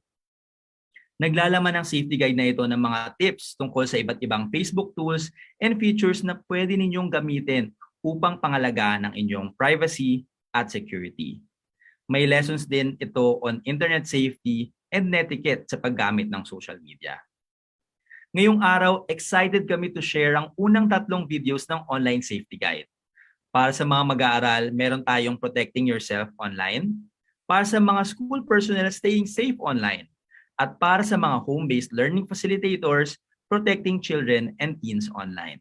Naglalaman ng safety guide na ito ng mga tips tungkol sa iba't ibang Facebook tools and features na pwede ninyong gamitin upang pangalagaan ang inyong privacy at security. May lessons din ito on internet safety and netiquette sa paggamit ng social media. Ngayong araw, excited kami to share ang unang 3 videos ng online safety guide. Para sa mga mag-aaral, meron tayong Protecting Yourself Online. Para sa mga school personnel, Staying Safe Online. At para sa mga home-based learning facilitators, Protecting Children and Teens Online.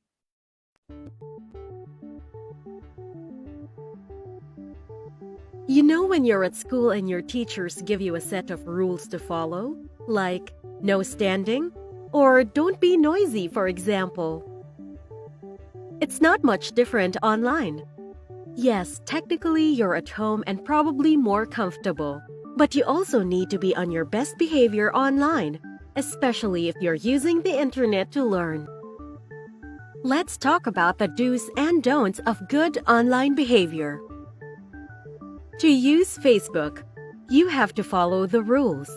You know when you're at school and your teachers give you a set of rules to follow? Like, no standing? Or don't be noisy, for example. It's not much different online. Yes, technically you're at home and probably more comfortable. But you also need to be on your best behavior online, especially if you're using the internet to learn. Let's talk about the do's and don'ts of good online behavior. To use Facebook, you have to follow the rules.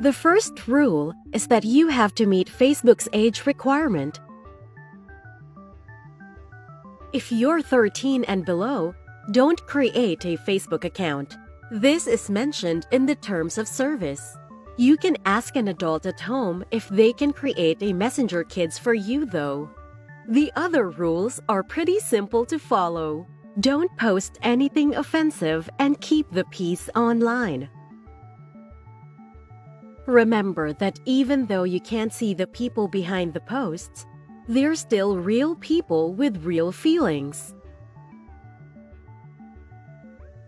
The first rule is that you have to meet Facebook's age requirement. If you're 13 and below, don't create a Facebook account. This is mentioned in the terms of service. You can ask an adult at home if they can create a Messenger Kids for you, though. The other rules are pretty simple to follow. Don't post anything offensive and keep the peace online. Remember that even though you can't see the people behind the posts, they're still real people with real feelings.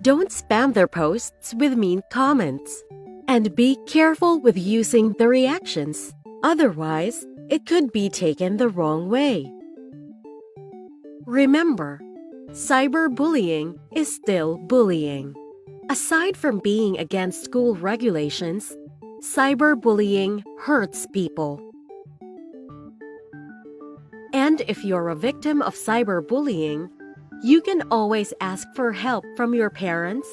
Don't spam their posts with mean comments. And be careful with using the reactions. Otherwise, it could be taken the wrong way. Remember, cyberbullying is still bullying. Aside from being against school regulations, cyberbullying hurts people. And if you're a victim of cyberbullying, you can always ask for help from your parents,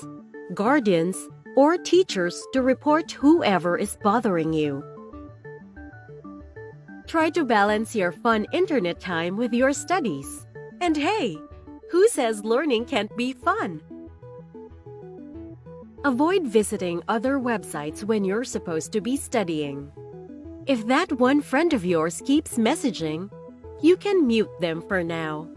guardians, or teachers to report whoever is bothering you. Try to balance your fun internet time with your studies. And hey, who says learning can't be fun? Avoid visiting other websites when you're supposed to be studying. If that one friend of yours keeps messaging, you can mute them for now.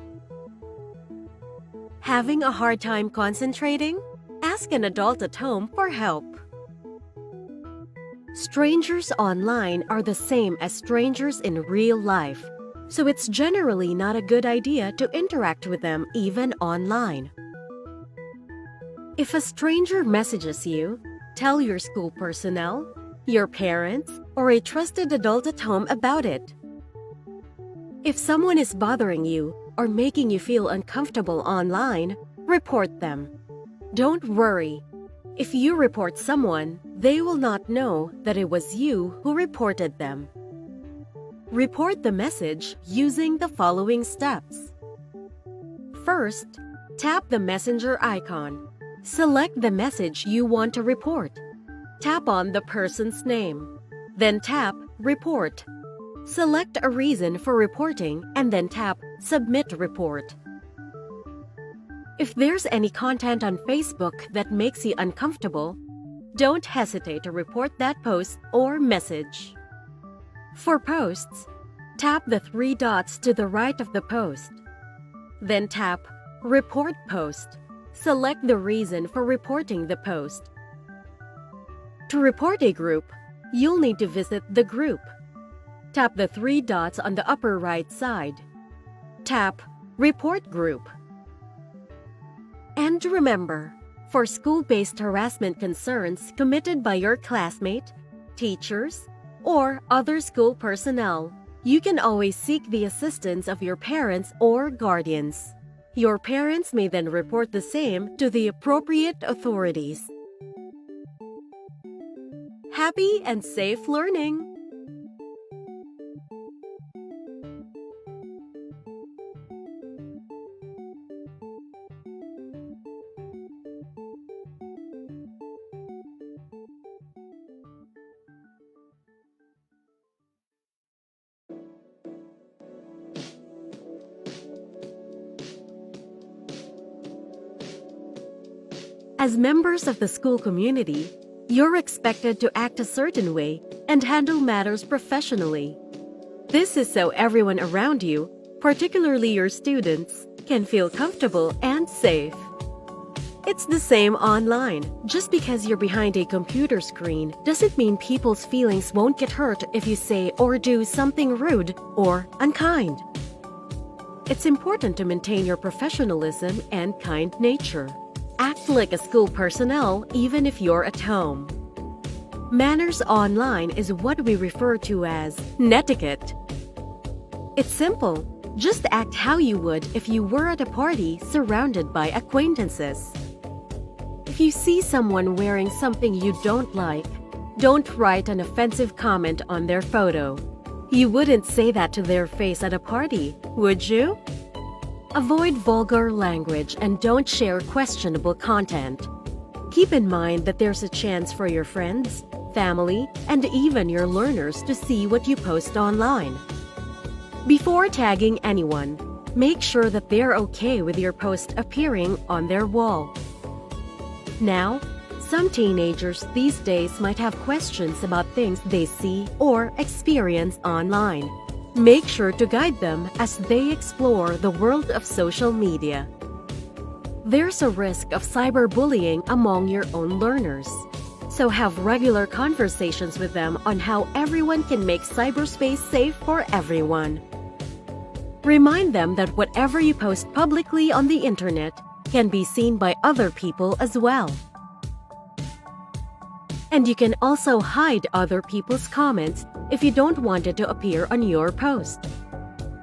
Having a hard time concentrating? Ask an adult at home for help. Strangers online are the same as strangers in real life, so it's generally not a good idea to interact with them even online. If a stranger messages you, tell your school personnel, your parents, or a trusted adult at home about it. If someone is bothering you or making you feel uncomfortable online, report them. Don't worry. If you report someone, they will not know that it was you who reported them. Report the message using the following steps. First, tap the messenger icon. Select the message you want to report. Tap on the person's name. Then tap Report. Select a reason for reporting and then tap Submit Report. If there's any content on Facebook that makes you uncomfortable, don't hesitate to report that post or message. For posts, tap the 3 dots to the right of the post. Then tap Report Post. Select the reason for reporting the post. To report a group, you'll need to visit the group. Tap the 3 dots on the upper right side. Tap Report Group. And remember, for school-based harassment concerns committed by your classmate, teachers, or other school personnel, you can always seek the assistance of your parents or guardians. Your parents may then report the same to the appropriate authorities. Happy and safe learning! As members of the school community, you're expected to act a certain way and handle matters professionally. This is so everyone around you, particularly your students, can feel comfortable and safe. It's the same online. Just because you're behind a computer screen doesn't mean people's feelings won't get hurt if you say or do something rude or unkind. It's important to maintain your professionalism and kind nature. Act like a school personnel even if you're at home. Manners online is what we refer to as netiquette. It's simple. Just act how you would if you were at a party surrounded by acquaintances. If you see someone wearing something you don't like, don't write an offensive comment on their photo. You wouldn't say that to their face at a party, would you? Avoid vulgar language and don't share questionable content. Keep in mind that there's a chance for your friends, family, and even your learners to see what you post online. Before tagging anyone, make sure that they're okay with your post appearing on their wall. Now, some teenagers these days might have questions about things they see or experience online. Make sure to guide them as they explore the world of social media. There's a risk of cyberbullying among your own learners, so have regular conversations with them on how everyone can make cyberspace safe for everyone. Remind them that whatever you post publicly on the internet can be seen by other people as well. And you can also hide other people's comments if you don't want it to appear on your post.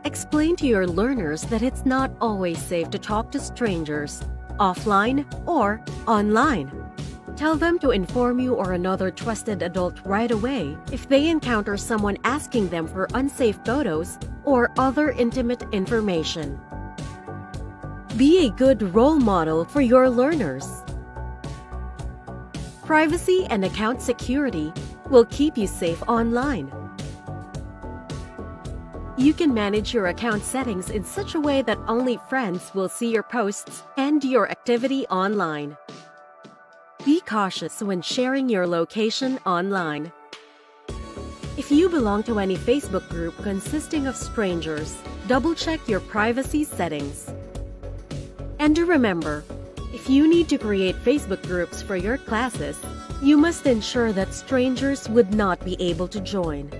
Explain to your learners that it's not always safe to talk to strangers, offline or online. Tell them to inform you or another trusted adult right away if they encounter someone asking them for unsafe photos or other intimate information. Be a good role model for your learners. Privacy and account security will keep you safe online. You can manage your account settings in such a way that only friends will see your posts and your activity online. Be cautious when sharing your location online. If you belong to any Facebook group consisting of strangers, double-check your privacy settings. And remember, if you need to create Facebook groups for your classes, you must ensure that strangers would not be able to join.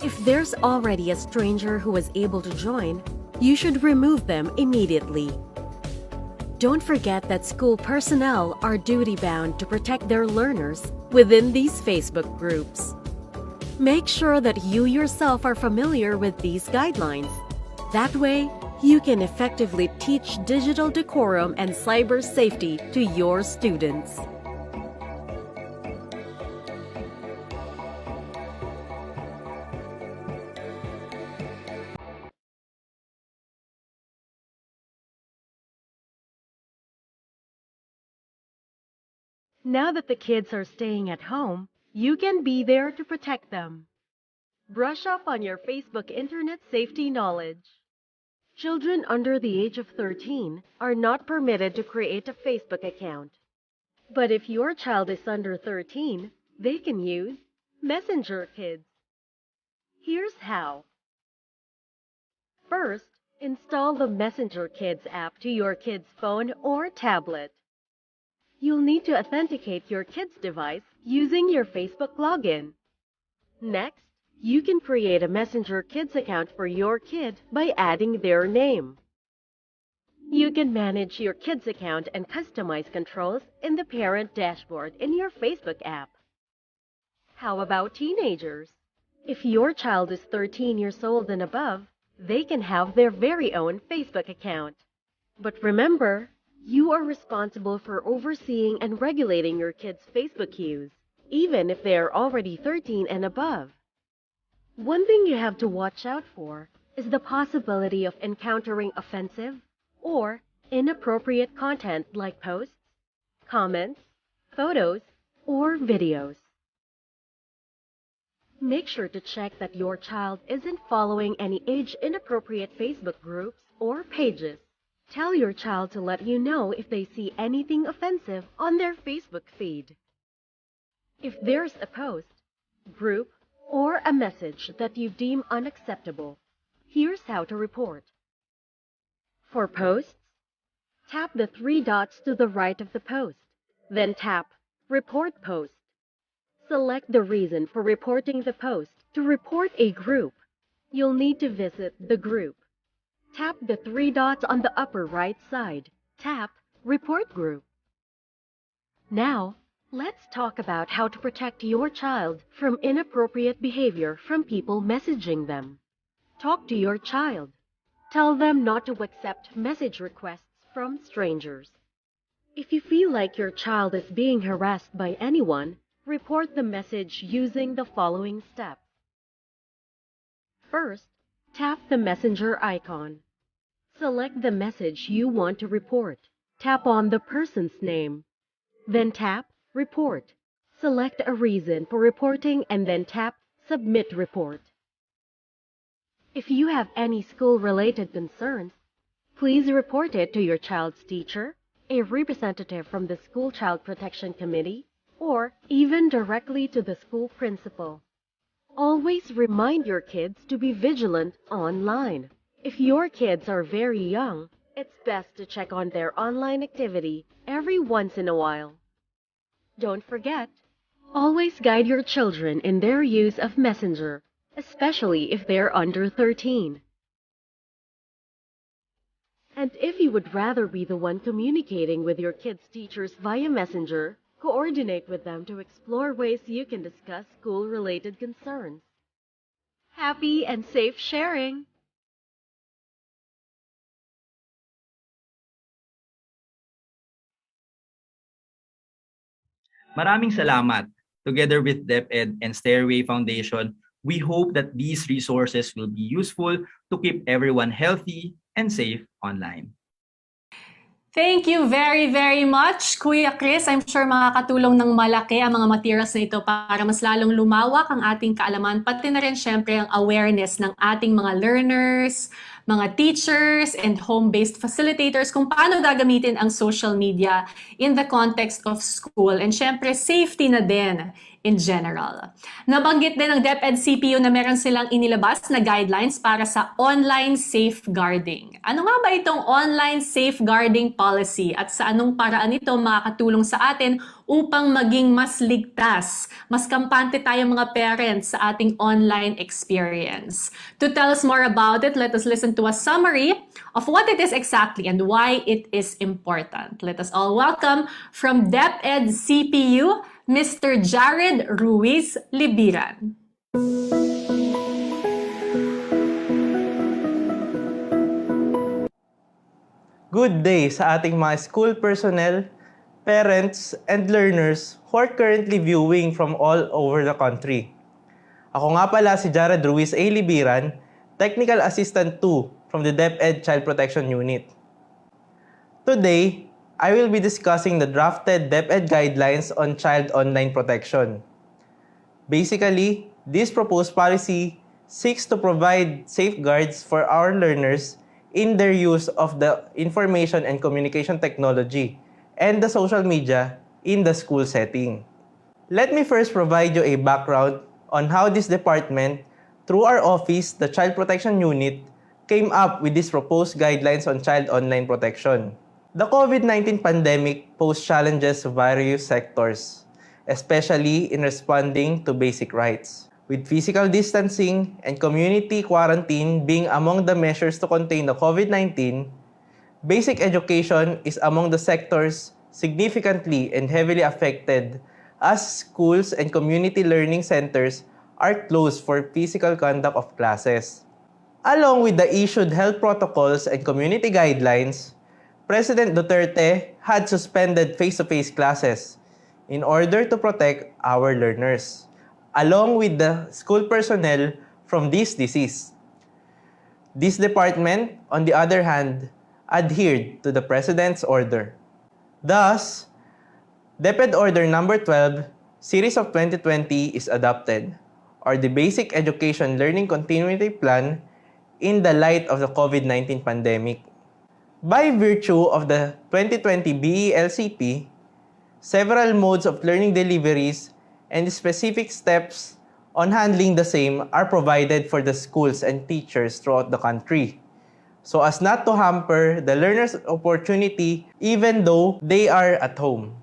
If there's already a stranger who is able to join, you should remove them immediately. Don't forget that school personnel are duty-bound to protect their learners within these Facebook groups. Make sure that you yourself are familiar with these guidelines. That way, you can effectively teach digital decorum and cyber safety to your students. Now that the kids are staying at home, you can be there to protect them. Brush up on your Facebook internet safety knowledge. Children under the age of 13 are not permitted to create a Facebook account. But if your child is under 13, they can use Messenger Kids. Here's how. First, install the Messenger Kids app to your kid's phone or tablet. You'll need to authenticate your kid's device using your Facebook login. Next, you can create a Messenger Kids account for your kid by adding their name. You can manage your kid's account and customize controls in the parent dashboard in your Facebook app. How about teenagers? If your child is 13 years old and above, they can have their very own Facebook account. But remember, you are responsible for overseeing and regulating your kids' Facebook use, even if they are already 13 and above. One thing you have to watch out for is the possibility of encountering offensive or inappropriate content like posts, comments, photos, or videos. Make sure to check that your child isn't following any age-inappropriate Facebook groups or pages. Tell your child to let you know if they see anything offensive on their Facebook feed. If there's a post, group, or a message that you deem unacceptable, here's how to report. For posts, tap the three dots to the right of the post, then tap Report Post. Select the reason for reporting the post. To report a group, you'll need to visit the group. Tap the three dots on the upper right side. Tap Report Group. Now, let's talk about how to protect your child from inappropriate behavior from people messaging them. Talk to your child. Tell them not to accept message requests from strangers. If you feel like your child is being harassed by anyone, report the message using the following steps. First, tap the messenger icon. Select the message you want to report. Tap on the person's name. Then tap Report. Select a reason for reporting and then tap Submit Report. If you have any school-related concerns, please report it to your child's teacher, a representative from the School Child Protection Committee, or even directly to the school principal. Always remind your kids to be vigilant online. If your kids are very young, it's best to check on their online activity every once in a while. Don't forget, always guide your children in their use of Messenger, especially if they're under 13. And if you would rather be the one communicating with your kids' teachers via Messenger, coordinate with them to explore ways you can discuss school-related concerns. Happy and safe sharing! Maraming salamat. Together with DepEd and Stairway Foundation, we hope that these resources will be useful to keep everyone healthy and safe online. Thank you very, very much, Kuya Chris. I'm sure makakatulong ng malaki ang mga materials na ito para mas lalong lumawak ang ating kaalaman, pati na rin syempre ang awareness ng ating mga learners, mga teachers and home-based facilitators kung paano gagamitin ang social media in the context of school and syempre safety na din in general. Nabanggit din ng DepEd CPU na meron silang inilabas na guidelines para sa online safeguarding. Ano nga ba itong online safeguarding policy at sa anong paraan ito makakatulong sa atin upang maging mas ligtas, mas kampante tayo mga parents sa ating online experience? To tell us more about it, let us listen to a summary of what it is exactly and why it is important. Let us all welcome from DepEd CPU, Mr. Jared Ruiz Libiran. Good day sa ating mga school personnel, parents, and learners who are currently viewing from all over the country. Ako nga pala si Jared Ruiz A. Libiran, Technical Assistant 2 from the DepEd Child Protection Unit. Today, I will be discussing the drafted DepEd guidelines on child online protection. Basically, this proposed policy seeks to provide safeguards for our learners in their use of the information and communication technology and the social media in the school setting. Let me first provide you a background on how this department, through our office, the Child Protection Unit, came up with these proposed guidelines on child online protection. The COVID-19 pandemic posed challenges to various sectors, especially in responding to basic rights. With physical distancing and community quarantine being among the measures to contain the COVID-19, basic education is among the sectors significantly and heavily affected as schools and community learning centers are closed for physical conduct of classes. Along with the issued health protocols and community guidelines, President Duterte had suspended face-to-face classes in order to protect our learners, along with the school personnel from this disease. This department, on the other hand, adhered to the President's order. Thus, DepEd Order No. 12, Series of 2020 is adopted, or the Basic Education Learning Continuity Plan in the light of the COVID-19 pandemic. By virtue of the 2020 BELCP, several modes of learning deliveries and specific steps on handling the same are provided for the schools and teachers throughout the country, so as not to hamper the learners' opportunity even though they are at home.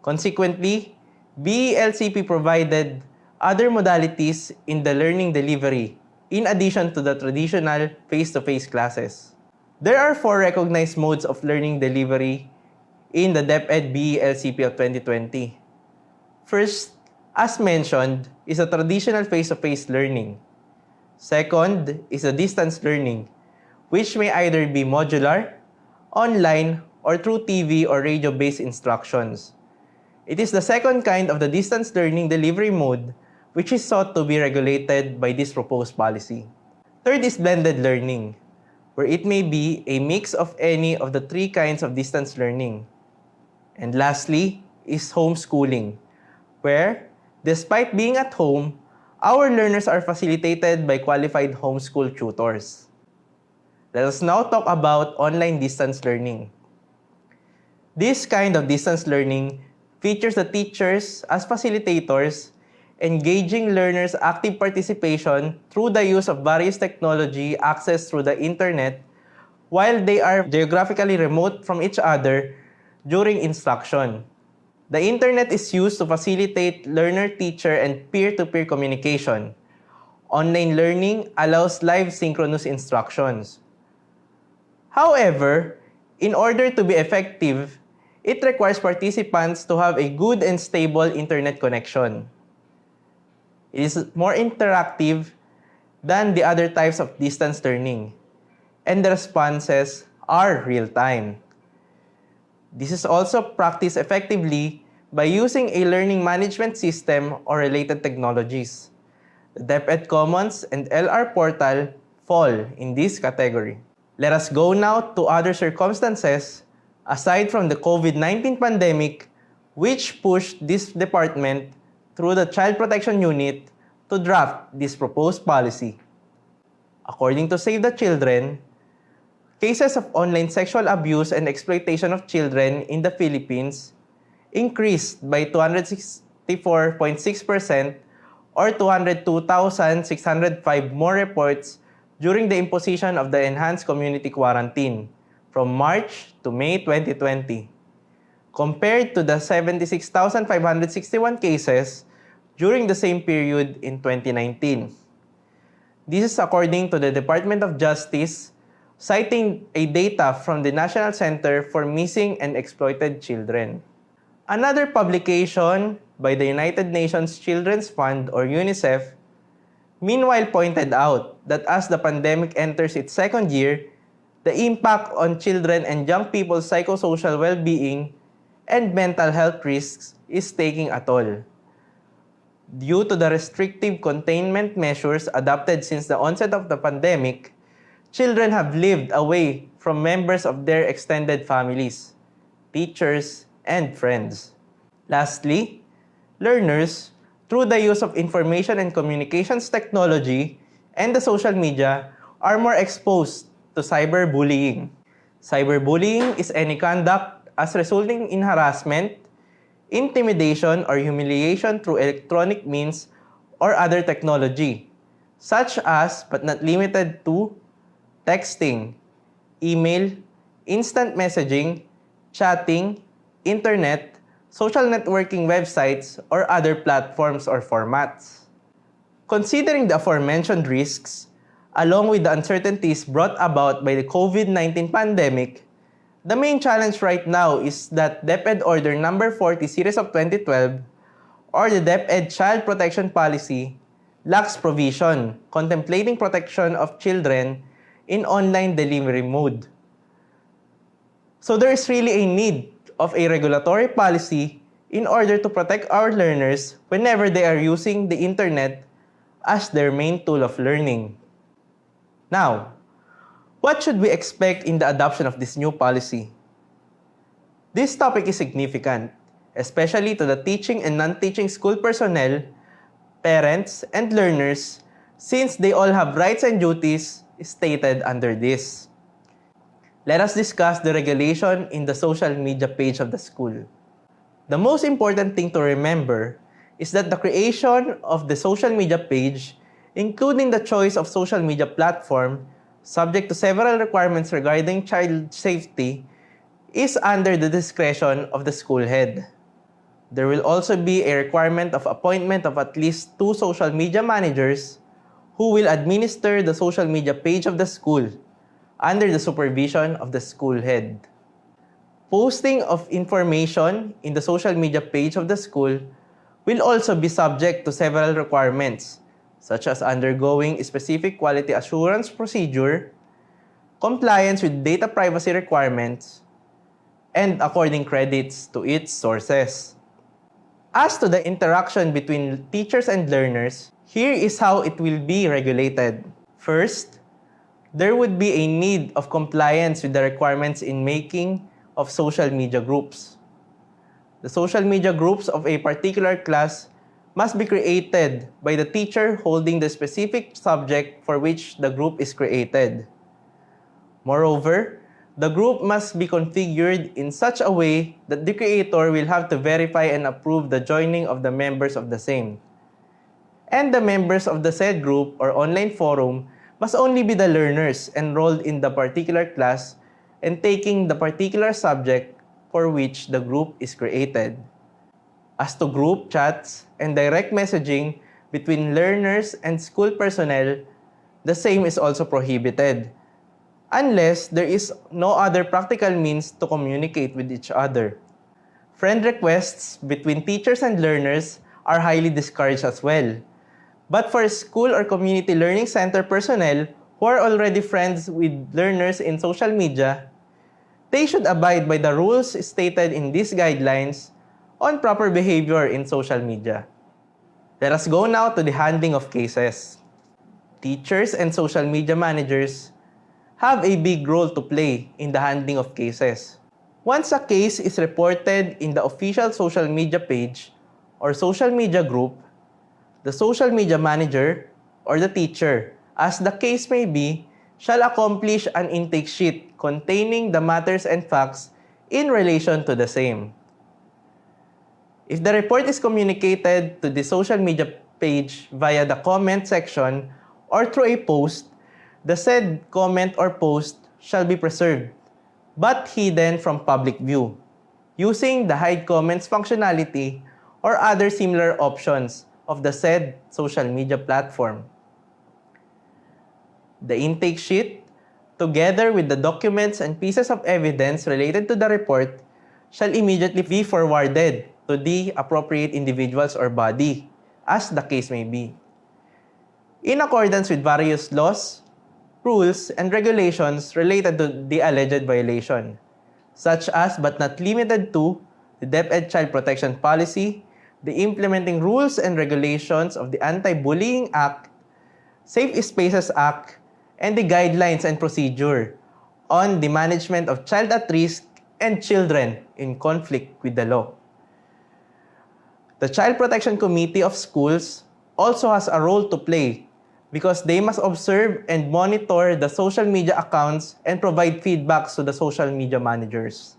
Consequently, BELCP provided other modalities in the learning delivery in addition to the traditional face-to-face classes. There are 4 recognized modes of learning delivery in the DepEd BELCP of 2020. First, as mentioned, is a traditional face-to-face learning. Second is a distance learning, which may either be modular, online, or through TV or radio-based instructions. It is the second kind of the distance learning delivery mode, which is sought to be regulated by this proposed policy. Third is blended learning, where it may be a mix of any of the 3 kinds of distance learning. And lastly is homeschooling, where, despite being at home, our learners are facilitated by qualified homeschool tutors. Let us now talk about online distance learning. This kind of distance learning features the teachers as facilitators, engaging learners' active participation through the use of various technology accessed through the internet while they are geographically remote from each other during instruction. The internet is used to facilitate learner-teacher and peer-to-peer communication. Online learning allows live synchronous instructions. However, in order to be effective, it requires participants to have a good and stable internet connection. It is more interactive than the other types of distance learning, and the responses are real-time. This is also practiced effectively by using a learning management system or related technologies. The DepEd Commons and LR Portal fall in this category. Let us go now to other circumstances aside from the COVID-19 pandemic, which pushed this department through the Child Protection Unit to draft this proposed policy. According to Save the Children, cases of online sexual abuse and exploitation of children in the Philippines increased by 264.6% or 202,605 more reports during the imposition of the enhanced community quarantine from March to May 2020, compared to the 76,561 cases during the same period in 2019. This is according to the Department of Justice, citing a data from the National Center for Missing and Exploited Children. Another publication by the United Nations Children's Fund or UNICEF meanwhile pointed out that as the pandemic enters its second year, the impact on children and young people's psychosocial well-being and mental health risks is taking a toll. Due to the restrictive containment measures adopted since the onset of the pandemic, children have lived away from members of their extended families, teachers, and friends. Lastly, learners, through the use of information and communications technology and the social media, are more exposed to cyberbullying. Cyberbullying is any conduct as resulting in harassment, intimidation, or humiliation through electronic means or other technology, such as but not limited to texting, email, instant messaging, chatting, internet, social networking websites, or other platforms or formats. Considering the aforementioned risks, along with the uncertainties brought about by the COVID-19 pandemic, the main challenge right now is that DepEd Order No. 40 Series of 2012 or the DepEd Child Protection Policy lacks provision contemplating protection of children in online delivery mode. So there is really a need of a regulatory policy in order to protect our learners whenever they are using the internet as their main tool of learning. Now, what should we expect in the adoption of this new policy? This topic is significant, especially to the teaching and non-teaching school personnel, parents, and learners, since they all have rights and duties stated under this. Let us discuss the regulation in the social media page of the school. The most important thing to remember is that the creation of the social media page, including the choice of social media platform, subject to several requirements regarding child safety, is under the discretion of the school head. There will also be a requirement of appointment of at least 2 social media managers who will administer the social media page of the school under the supervision of the school head. Posting of information in the social media page of the school will also be subject to several requirements, such as undergoing a specific quality assurance procedure, compliance with data privacy requirements, and according credits to its sources. As to the interaction between teachers and learners, here is how it will be regulated. First, there would be a need of compliance with the requirements in making of social media groups. The social media groups of a particular class must be created by the teacher holding the specific subject for which the group is created. Moreover, the group must be configured in such a way that the creator will have to verify and approve the joining of the members of the same. And the members of the said group or online forum must only be the learners enrolled in the particular class and taking the particular subject for which the group is created. As to group chats and direct messaging between learners and school personnel, the same is also prohibited, unless there is no other practical means to communicate with each other. Friend requests between teachers and learners are highly discouraged as well. But for school or community learning center personnel who are already friends with learners in social media, they should abide by the rules stated in these guidelines on proper behavior in social media. Let us go now to the handling of cases. Teachers and social media managers have a big role to play in the handling of cases. Once a case is reported in the official social media page or social media group, the social media manager or the teacher, as the case may be, shall accomplish an intake sheet containing the matters and facts in relation to the same. If the report is communicated to the social media page via the comment section or through a post, the said comment or post shall be preserved, but hidden from public view, using the hide comments functionality or other similar options of the said social media platform. The intake sheet, together with the documents and pieces of evidence related to the report, shall immediately be forwarded to the appropriate individuals or body, as the case may be. In accordance with various laws, rules, and regulations related to the alleged violation, such as but not limited to the DepEd Child Protection Policy, the implementing rules and regulations of the Anti-Bullying Act, Safe Spaces Act, and the guidelines and procedure on the management of child at risk and children in conflict with the law. The Child Protection Committee of Schools also has a role to play because they must observe and monitor the social media accounts and provide feedbacks to the social media managers.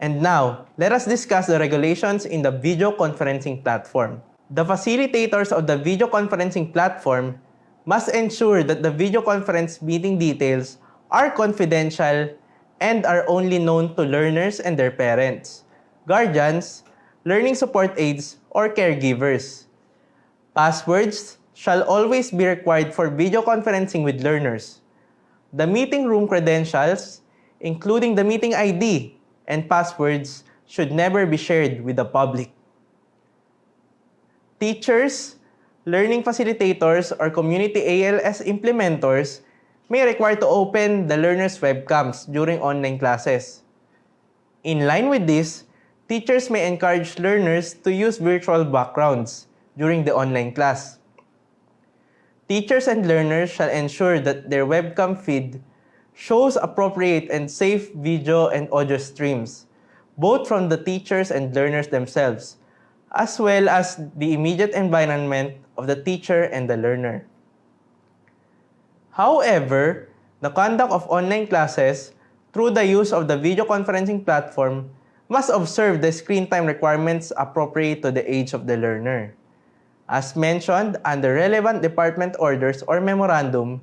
And now, let us discuss the regulations in the video conferencing platform. The facilitators of the video conferencing platform must ensure that the video conference meeting details are confidential and are only known to learners and their parents, guardians, learning support aides, or caregivers. Passwords shall always be required for video conferencing with learners. The meeting room credentials, including the meeting ID and passwords, should never be shared with the public. Teachers, learning facilitators, or community ALS implementors may require to open the learners' webcams during online classes. In line with this, teachers may encourage learners to use virtual backgrounds during the online class. Teachers and learners shall ensure that their webcam feed shows appropriate and safe video and audio streams, both from the teachers and learners themselves, as well as the immediate environment of the teacher and the learner. However, the conduct of online classes through the use of the video conferencing platform must observe the screen time requirements appropriate to the age of the learner. As mentioned under relevant department orders or memorandum,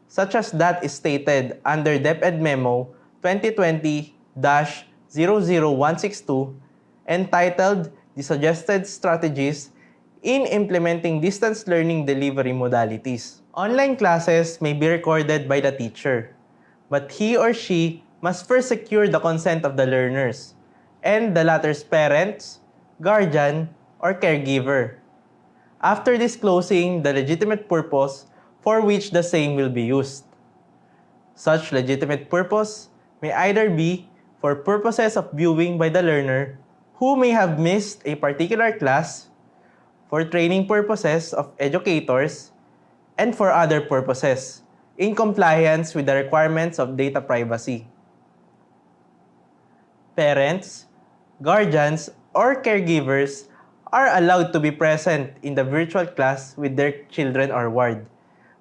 such as that is stated under DepEd Memo 2020-00162, entitled The Suggested Strategies in Implementing Distance Learning Delivery Modalities. Online classes may be recorded by the teacher, but he or she must first secure the consent of the learners and the latter's parents, guardian, or caregiver, after disclosing the legitimate purpose for which the same will be used. Such legitimate purpose may either be for purposes of viewing by the learner who may have missed a particular class, for training purposes of educators, and for other purposes, in compliance with the requirements of data privacy. Parents, guardians, or caregivers are allowed to be present in the virtual class with their children or ward,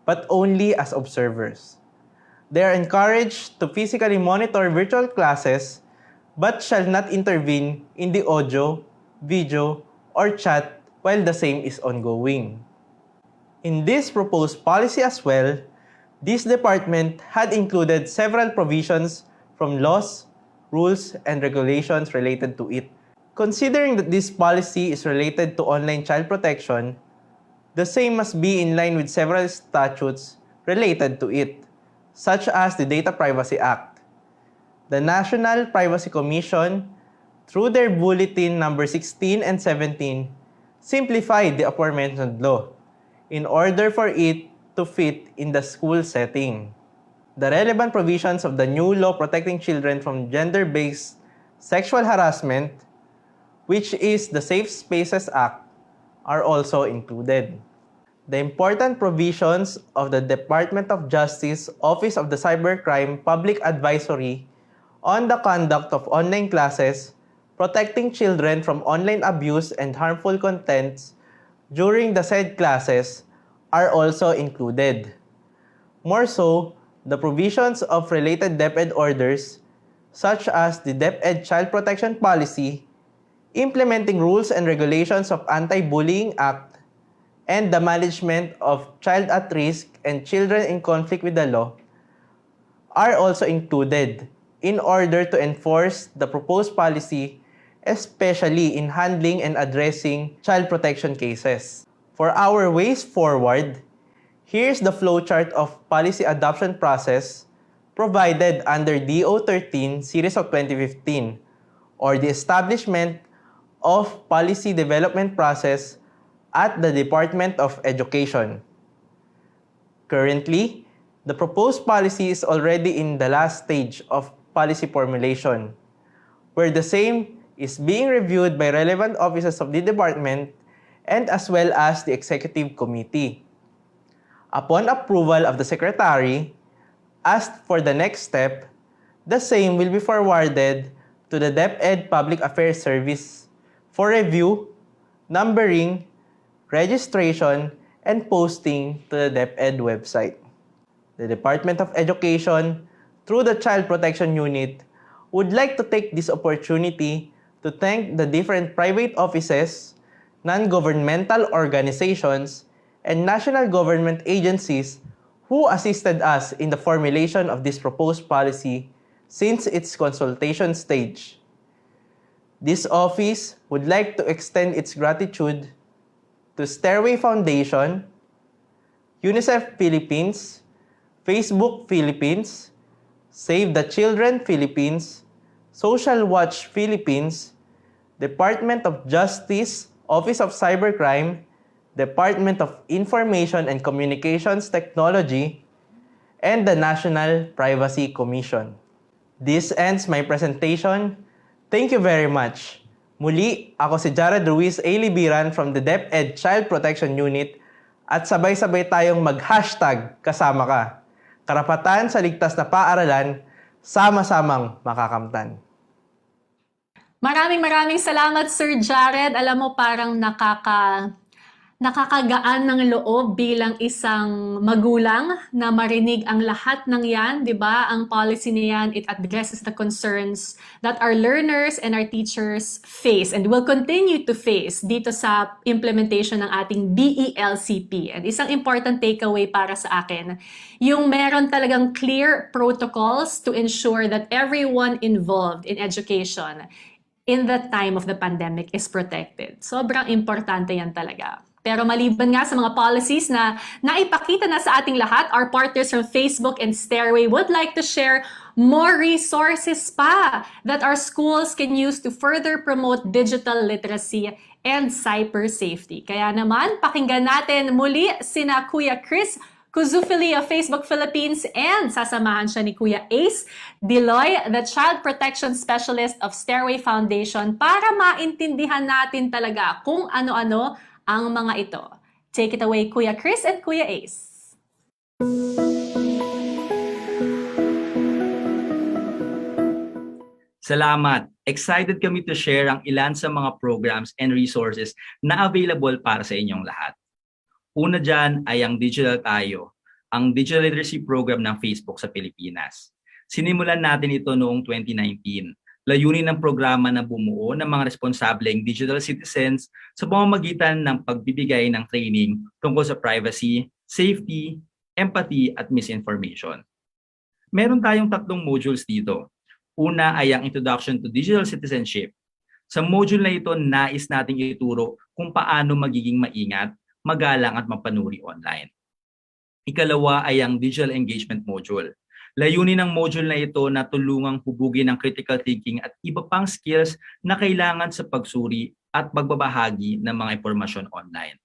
but only as observers. They are encouraged to physically monitor virtual classes, but shall not intervene in the audio, video, or chat while the same is ongoing. In this proposed policy as well, this department had included several provisions from laws, rules, and regulations related to it. Considering that this policy is related to online child protection, the same must be in line with several statutes related to it, such as the Data Privacy Act. The National Privacy Commission, through their Bulletin number 16 and 17, simplified the aforementioned law in order for it to fit in the school setting. The relevant provisions of the new law protecting children from gender-based sexual harassment, which is the Safe Spaces Act, are also included. The important provisions of the Department of Justice Office of the Cybercrime Public Advisory on the conduct of online classes, protecting children from online abuse and harmful contents during the said classes, are also included. More so, the provisions of related DepEd orders, such as the DepEd Child Protection Policy, implementing rules and regulations of Anti-Bullying Act, and the management of child at risk and children in conflict with the law, are also included in order to enforce the proposed policy, especially in handling and addressing child protection cases. For our ways forward, here's the flowchart of policy adoption process provided under DO 13 Series of 2015, or the establishment of policy development process at the Department of Education. Currently, the proposed policy is already in the last stage of policy formulation, where the same is being reviewed by relevant offices of the department and as well as the executive committee. Upon approval of the secretary, as for the next step, the same will be forwarded to the DepEd Public Affairs Service for review, numbering, registration, and posting to the DepEd website. The Department of Education, through the Child Protection Unit, would like to take this opportunity to thank the different private offices, non-governmental organizations, and national government agencies who assisted us in the formulation of this proposed policy since its consultation stage. This office would like to extend its gratitude to Stairway Foundation, UNICEF Philippines, Facebook Philippines, Save the Children Philippines, Social Watch Philippines, Department of Justice, Office of Cybercrime, Department of Information and Communications Technology, and the National Privacy Commission. This ends my presentation. Thank you very much. Muli, ako si Jared Ruiz A. Libiran from the DepEd Child Protection Unit at sabay-sabay tayong mag-hashtag kasama ka. Karapatan sa ligtas na paaralan, sama-samang makakamtan. Maraming salamat, Sir Jared. Alam mo, parang nakakagaan ng loob bilang isang magulang na marinig ang lahat ng yan, di ba? Ang policy niyan, it addresses the concerns that our learners and our teachers face and will continue to face dito sa implementation ng ating BELCP. And isang important takeaway para sa akin, yung meron talagang clear protocols to ensure that everyone involved in education in the time of the pandemic is protected. Sobrang importante yan talaga. Pero maliban nga sa mga policies na naipakita na sa ating lahat, our partners from Facebook and Stairway would like to share more resources pa that our schools can use to further promote digital literacy and cyber safety. Kaya naman, pakinggan natin muli sina Kuya Chris Kuzufili of Facebook Philippines and sasamahan siya ni Kuya Ace Diloy, the Child Protection Specialist of Stairway Foundation, para maintindihan natin talaga kung ano-ano ang mga ito. Take it away, Kuya Chris and Kuya Ace. Salamat! Excited kami to share ang ilan sa mga programs and resources na available para sa inyong lahat. Una dyan ay ang Digital Tayo, ang digital literacy program ng Facebook sa Pilipinas. Sinimulan natin ito noong 2019. Layunin ng programa na bumuo ng mga responsableng digital citizens sa pamamagitan ng pagbibigay ng training tungkol sa privacy, safety, empathy at misinformation. Meron tayong 3 modules dito. Una ay ang Introduction to Digital Citizenship. Sa module na ito, nais nating ituro kung paano magiging maingat, magalang at mapanuri online. Ikalawa ay ang Digital Engagement Module. Layunin ng module na ito na tulungang hubugin ang critical thinking at iba pang skills na kailangan sa pagsuri at pagbabahagi ng mga impormasyon online.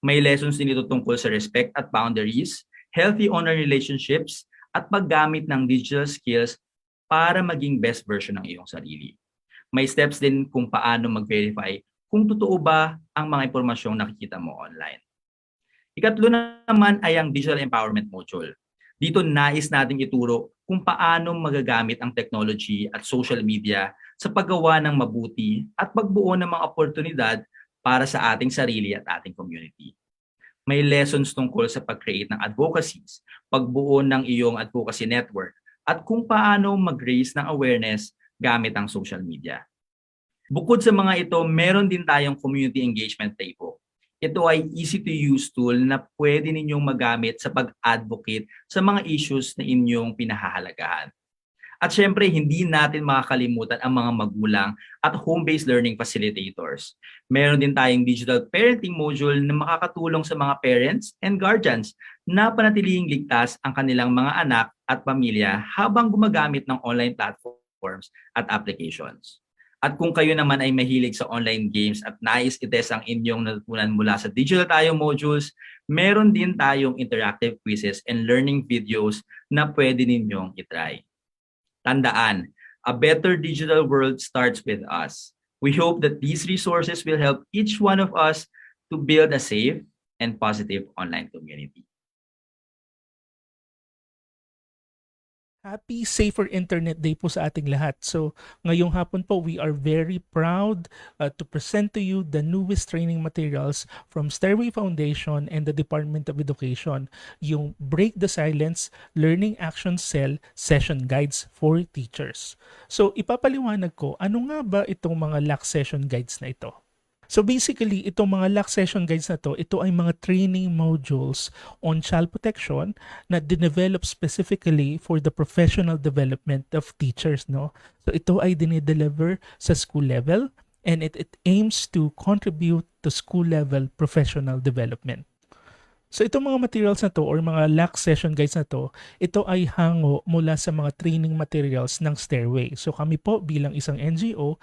May lessons din ito tungkol sa respect at boundaries, healthy online relationships, at paggamit ng digital skills para maging best version ng iyong sarili. May steps din kung paano mag-verify kung totoo ba ang mga impormasyong nakikita mo online. Ikatlo naman ay ang Digital Empowerment Module. Dito nais nating ituro kung paano magagamit ang technology at social media sa paggawa ng mabuti at pagbuo ng mga oportunidad para sa ating sarili at ating community. May lessons tungkol sa pag-create ng advocacies, pagbuo ng iyong advocacy network, at kung paano mag-raise ng awareness gamit ang social media. Bukod sa mga ito, meron din tayong community engagement playbook. Ito ay easy-to-use tool na pwede ninyong magamit sa pag-advocate sa mga issues na inyong pinahahalagahan. At syempre, hindi natin makakalimutan ang mga magulang at home-based learning facilitators. Meron din tayong digital parenting module na makakatulong sa mga parents and guardians na panatilihing ligtas ang kanilang mga anak at pamilya habang gumagamit ng online platforms at applications. At kung kayo naman ay mahilig sa online games at nais itest ang inyong natutunan mula sa Digital Tayo modules, meron din tayong interactive quizzes and learning videos na pwede ninyong itry. Tandaan, a better digital world starts with us. We hope that these resources will help each one of us to build a safe and positive online community. Happy Safer Internet Day po sa ating lahat. So, ngayong hapon po, we are very proud to present to you the newest training materials from Stairway Foundation and the Department of Education, yung Break the Silence Learning Action Cell Session Guides for Teachers. So, ipapaliwanag ko, ano nga ba itong mga LAC session guides na ito? So basically, itong mga LAC session guides na to, ito ay mga training modules on child protection na dinevelop specifically for the professional development of teachers, no? So ito ay dinideliver sa school level and it aims to contribute to school level professional development. So itong mga materials na to or mga LAC session guides na to, ito ay hango mula sa mga training materials ng Stairway. So kami po bilang isang NGO,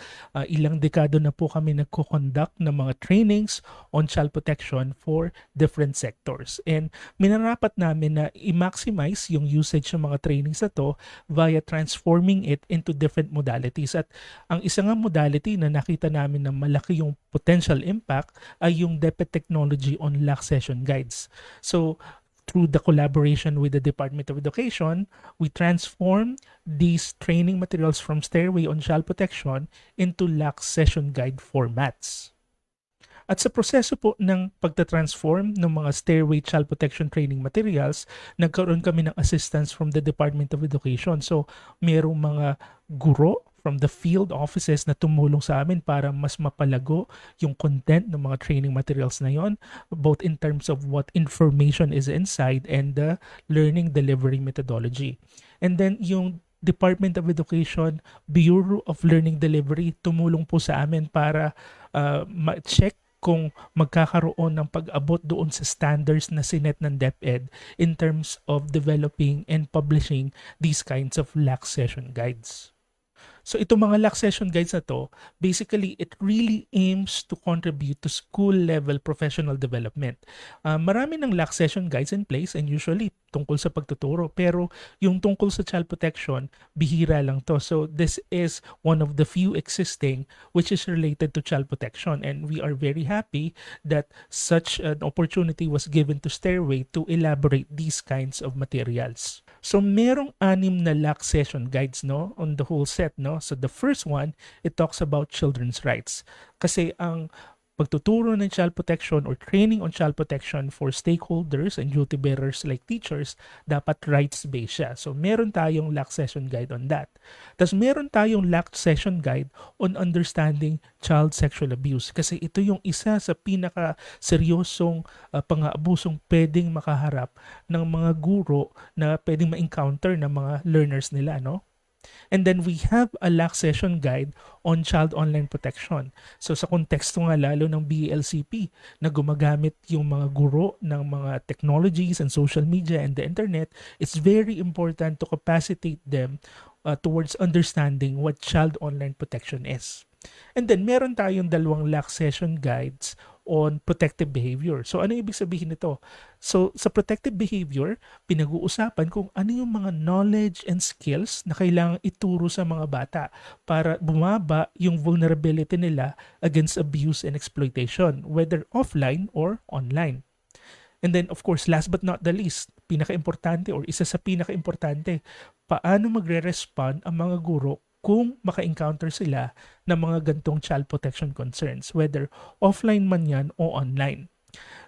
ilang dekado na po kami nagko-conduct ng mga trainings on child protection for different sectors. And minarapat namin na i-maximize yung usage ng mga trainings na to via transforming it into different modalities. At ang isang modality na nakita namin na malaki yung potential impact ay yung DepEd technology on LAC session guides. So, through the collaboration with the Department of Education, we transform these training materials from Stairway on Child Protection into LAC session guide formats. At sa proseso po ng pagta-transform ng mga Stairway Child Protection Training Materials, nagkaroon kami ng assistance from the Department of Education. So, mayroong mga guro from the field offices na tumulong sa amin para mas mapalago yung content ng mga training materials na yon, both in terms of what information is inside and the learning delivery methodology. And then yung Department of Education Bureau of Learning Delivery tumulong po sa amin para ma-check kung magkakaroon ng pag-abot doon sa standards na sinet ng DepEd in terms of developing and publishing these kinds of LAC session guides. So itong mga LAC session guides na to, basically it really aims to contribute to school-level professional development. Marami ng LAC session guides in place and usually tungkol sa pagtuturo, pero yung tungkol sa child protection, bihira lang to. So this is one of the few existing which is related to child protection, and we are very happy that such an opportunity was given to Stairway to elaborate these kinds of materials. So merong 6 na LAC session guides, no, on the whole set, no. So the first one, it talks about children's rights. Kasi ang pagtuturo ng child protection or training on child protection for stakeholders and duty bearers like teachers, dapat rights-based siya. So meron tayong LAC session guide on that. Tapos meron tayong LAC session guide on understanding child sexual abuse. Kasi ito yung isa sa pinaka-seryosong pang-aabusong pwedeng makaharap ng mga guro na pwedeng ma-encounter ng mga learners nila, no? And then we have a LAC session guide on child online protection. So sa konteksto nga lalo ng BLCP na gumagamit yung mga guro ng mga technologies and social media and the internet, it's very important to capacitate them towards understanding what child online protection is. And then meron tayong 2 LAC session guides on protective behavior. So ano ibig sabihin nito? So sa protective behavior, pinag-uusapan kung ano yung mga knowledge and skills na kailangang ituro sa mga bata para bumaba yung vulnerability nila against abuse and exploitation, whether offline or online. And then of course, last but not the least, pinaka-importante or isa sa pinaka-importante, paano magre-respond ang mga guro kung maka-encounter sila ng mga gantong child protection concerns, whether offline man yan o online.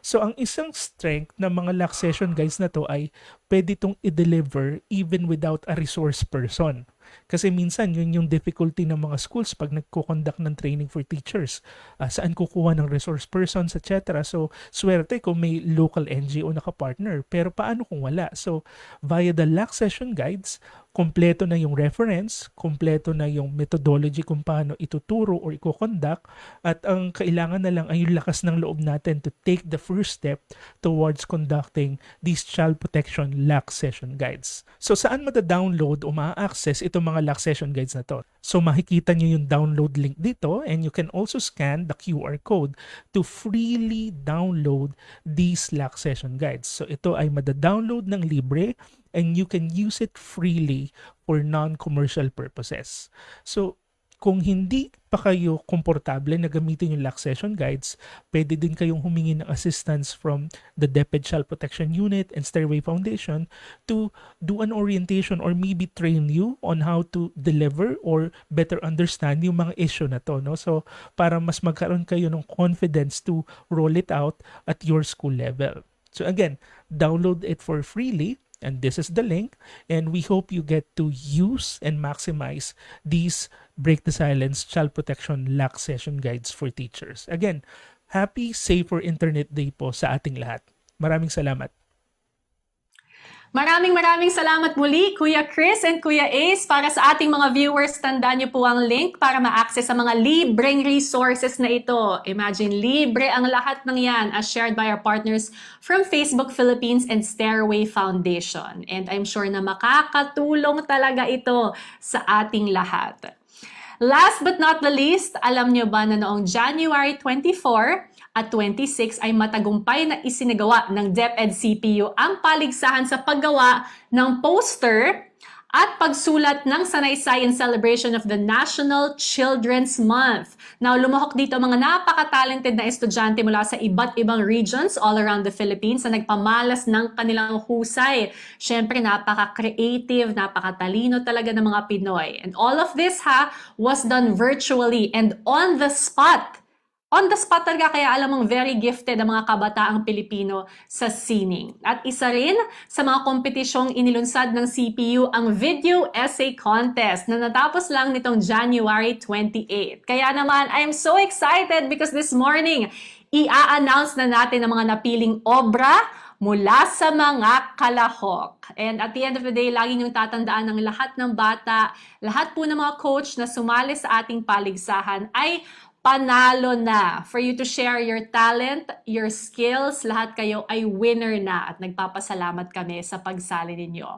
So ang isang strength ng mga lock session guides na to ay pwede itong i-deliver even without a resource person. Kasi minsan yun yung difficulty ng mga schools pag nagko-conduct ng training for teachers. Saan kukuha ng resource persons, etc. So swerte kung may local NGO na ka-partner. Pero paano kung wala? So via the lock session guides, kompleto na yung reference, kompleto na yung methodology kung paano ituturo or i-conduct, at ang kailangan na lang ay yung lakas ng loob natin to take the first step towards conducting these child protection lock session guides. So saan mata-download o ma-access itong mga lock session guides na to? So makikita nyo yung download link dito, and you can also scan the QR code to freely download these lock session guides. So ito ay mada-download ng libre, and you can use it freely for non-commercial purposes. So, kung hindi pa kayo komportable na gamitin yung lock session guides, pwede din kayong humingi ng assistance from the DepEd Child Protection Unit and Stairway Foundation to do an orientation or maybe train you on how to deliver or better understand yung mga issue na to. No? So, para mas magkaroon kayo ng confidence to roll it out at your school level. So again, download it for freely. And this is the link, and we hope you get to use and maximize these Break the Silence Child Protection Lock Session Guides for teachers. Again, happy Safer Internet Day po sa ating lahat. Maraming salamat. Maraming salamat muli, Kuya Chris and Kuya Ace. Para sa ating mga viewers, tandaan niyo po ang link para ma-access sa mga libreng resources na ito. Imagine, libre ang lahat ng yan as shared by our partners from Facebook Philippines and Stairway Foundation. And I'm sure na makakatulong talaga ito sa ating lahat. Last but not the least, alam niyo ba na noong January 24 at 26 ay matagumpay na isinagawa ng DepEd CPU ang paligsahan sa paggawa ng poster at pagsulat ng sanaysay in celebration of the National Children's Month. Now, lumuhok dito mga napaka-talented na estudyante mula sa iba't ibang regions all around the Philippines na nagpamalas ng kanilang husay. Siyempre, napaka-creative, napaka-talino talaga ng mga Pinoy. And all of this was done virtually and on the spot. On the spot talaga, kaya alam mong very gifted ang mga kabataang Pilipino sa sining. At isa rin sa mga kompetisyong inilunsad ng CPU ang Video Essay Contest na natapos lang nitong January 28. Kaya naman, I'm so excited because this morning, i-announce na natin ang mga napiling obra mula sa mga kalahok. And at the end of the day, lagi niyong tatandaan ng lahat ng bata, lahat po ng mga coach na sumali sa ating paligsahan ay panalo na. For you to share your talent, your skills, lahat kayo ay winner na at nagpapasalamat kami sa pagsali ninyo.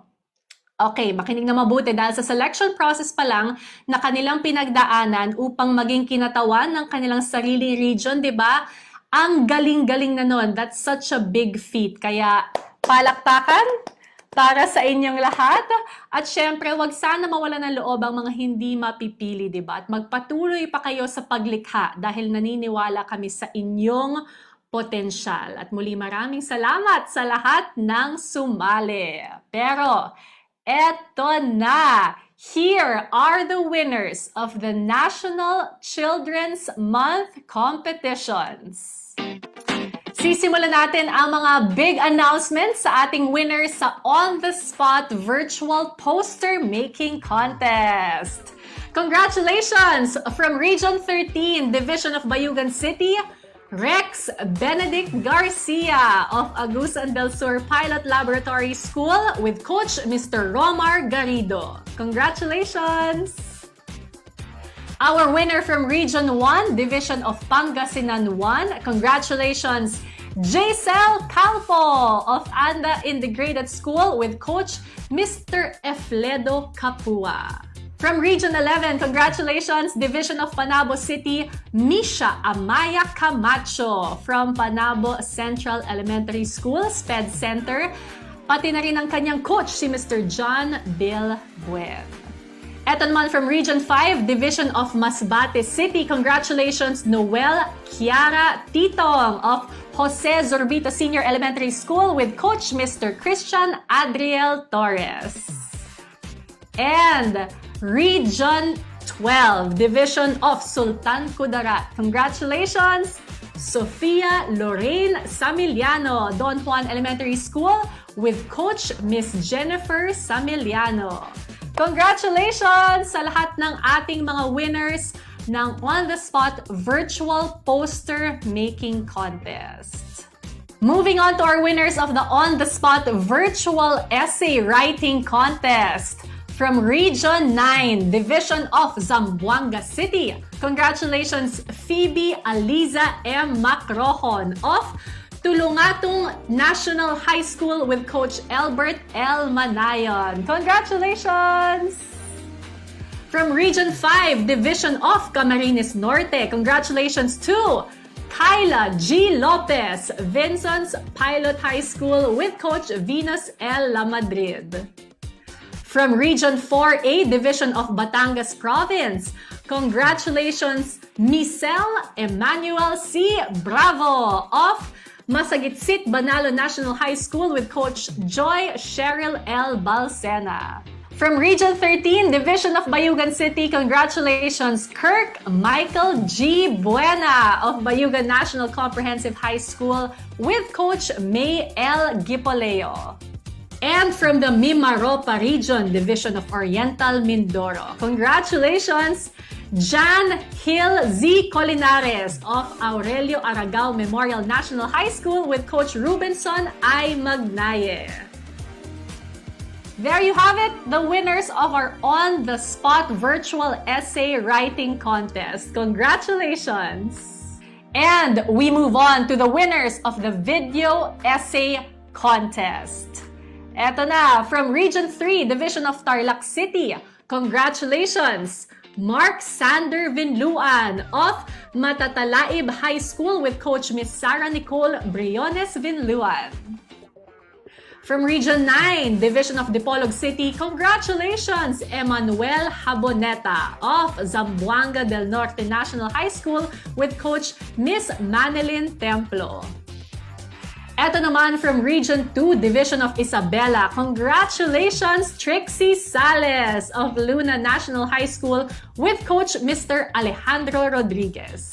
Okay, makinig na mabuti dahil sa selection process pa lang na kanilang pinagdaanan upang maging kinatawan ng kanilang sarili region, di ba? Ang galing-galing na nun. That's such a big feat. Kaya palakpakan para sa inyong lahat. At syempre, wag sana mawala ng loob ang mga hindi mapipili, diba? At magpatuloy pa kayo sa paglikha dahil naniniwala kami sa inyong potensyal. At muli maraming salamat sa lahat ng sumali. Pero, eto na! Here are the winners of the National Children's Month competitions. Sisimulan natin ang mga big announcements sa ating winners sa on-the-spot virtual poster making contest. Congratulations from Region 13, Division of Bayugan City, Rex Benedict Garcia of Agusan del Sur Pilot Laboratory School with Coach Mr. Romar Garrido. Congratulations! Our winner from Region 1, Division of Pangasinan 1, congratulations, Jaisel Calpo of Anda Integrated School with Coach Mr. Efledo Capua. From Region 11, congratulations, Division of Panabo City, Misha Amaya Camacho from Panabo Central Elementary School, SPED Center, pati na rin ang kanyang coach, si Mr. John Bill Buen. Eto naman from Region 5, Division of Masbate City, congratulations, Noel Kiara Titong of Jose Zorbito Senior Elementary School with Coach Mr. Christian Adriel Torres. And Region 12, Division of Sultan Kudarat, congratulations, Sofia Lorraine Samiliano, Don Juan Elementary School with Coach Miss Jennifer Samiliano. Congratulations sa lahat ng ating mga winners ng on-the-spot virtual poster making contest. Moving on to our winners of the on-the-spot virtual essay writing contest. From Region 9, Division of Zamboanga City. Congratulations, Phoebe Aliza M. Macrojon of Tulungatong National High School with Coach Albert L. Manayon. Congratulations! From Region 5, Division of Camarines Norte. Congratulations to Kyla G. Lopez, Vincent's Pilot High School with Coach Venus L. Lamadrid. From Region 4A, Division of Batangas Province, congratulations, Michelle Emmanuel C. Bravo of Masagitsit Banalo National High School with Coach Joy Cheryl L. Balsena. From Region 13, Division of Bayugan City, congratulations, Kirk Michael G. Buena of Bayugan National Comprehensive High School with Coach May L. Gipoleo. And from the Mimaropa Region, Division of Oriental Mindoro, congratulations, Jan Hill Z. Colinares of Aurelio Aragao Memorial National High School with Coach Rubenson I. Magnaye. There you have it, the winners of our on-the-spot virtual essay writing contest. Congratulations! And we move on to the winners of the video essay contest. Eto na, from Region 3, Division of Tarlac City, congratulations! Mark Sander Vinluan of Matatalaib High School with Coach Miss Sarah Nicole Briones Vinluan. From Region 9, Division of Dipolog City, congratulations, Emmanuel Haboneta of Zamboanga del Norte National High School with Coach Miss Manilyn Templo. Eto naman from Region 2, Division of Isabela, congratulations, Trixie Sales of Luna National High School with Coach Mr. Alejandro Rodriguez.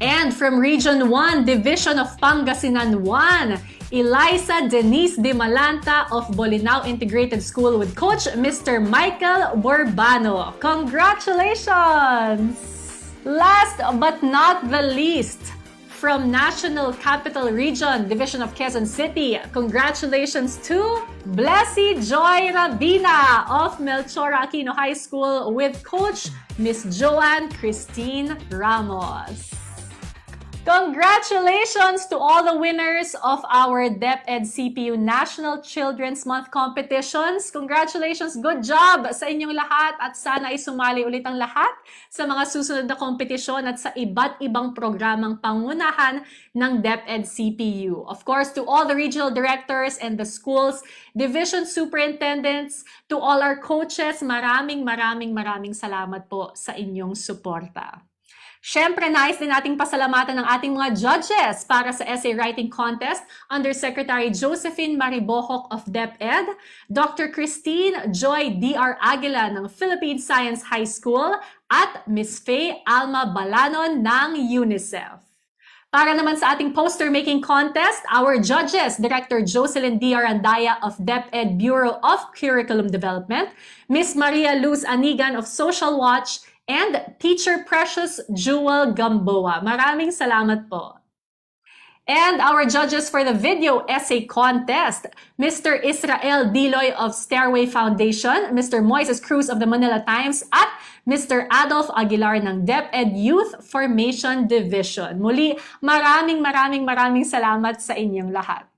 And from Region 1, Division of Pangasinan 1, Eliza Denise De Malanta of Bolinao Integrated School with Coach Mr. Michael Borbano. Congratulations! Last but not the least, from National Capital Region, Division of Quezon City, congratulations to Blessy Joy Rabina of Melchora Aquino High School with Coach Miss Joanne Christine Ramos. Congratulations to all the winners of our DepEd CPU National Children's Month competitions. Congratulations, good job sa inyong lahat at sana ay sumali ulit ang lahat sa mga susunod na kompetisyon at sa iba't ibang programang pangunahan ng DepEd CPU. Of course, to all the regional directors and the schools, division superintendents, to all our coaches, maraming salamat po sa inyong suporta. Siyempre, nais din nating pasalamatan ng ating mga judges para sa essay writing contest under Secretary Josephine Maribohok of DepEd, Dr. Christine Joy D.R. Aguila ng Philippine Science High School, at Ms. Faye Alma Balanon ng UNICEF. Para naman sa ating poster making contest, our judges, Director Jocelyn D. Arandaya of DepEd Bureau of Curriculum Development, Ms. Maria Luz Anigan of Social Watch, and Teacher Precious Jewel Gamboa. Maraming salamat po. And our judges for the video essay contest, Mr. Israel Diloy of Stairway Foundation, Mr. Moises Cruz of the Manila Times, at Mr. Adolf Aguilar ng DepEd Youth Formation Division. Muli, maraming salamat sa inyong lahat.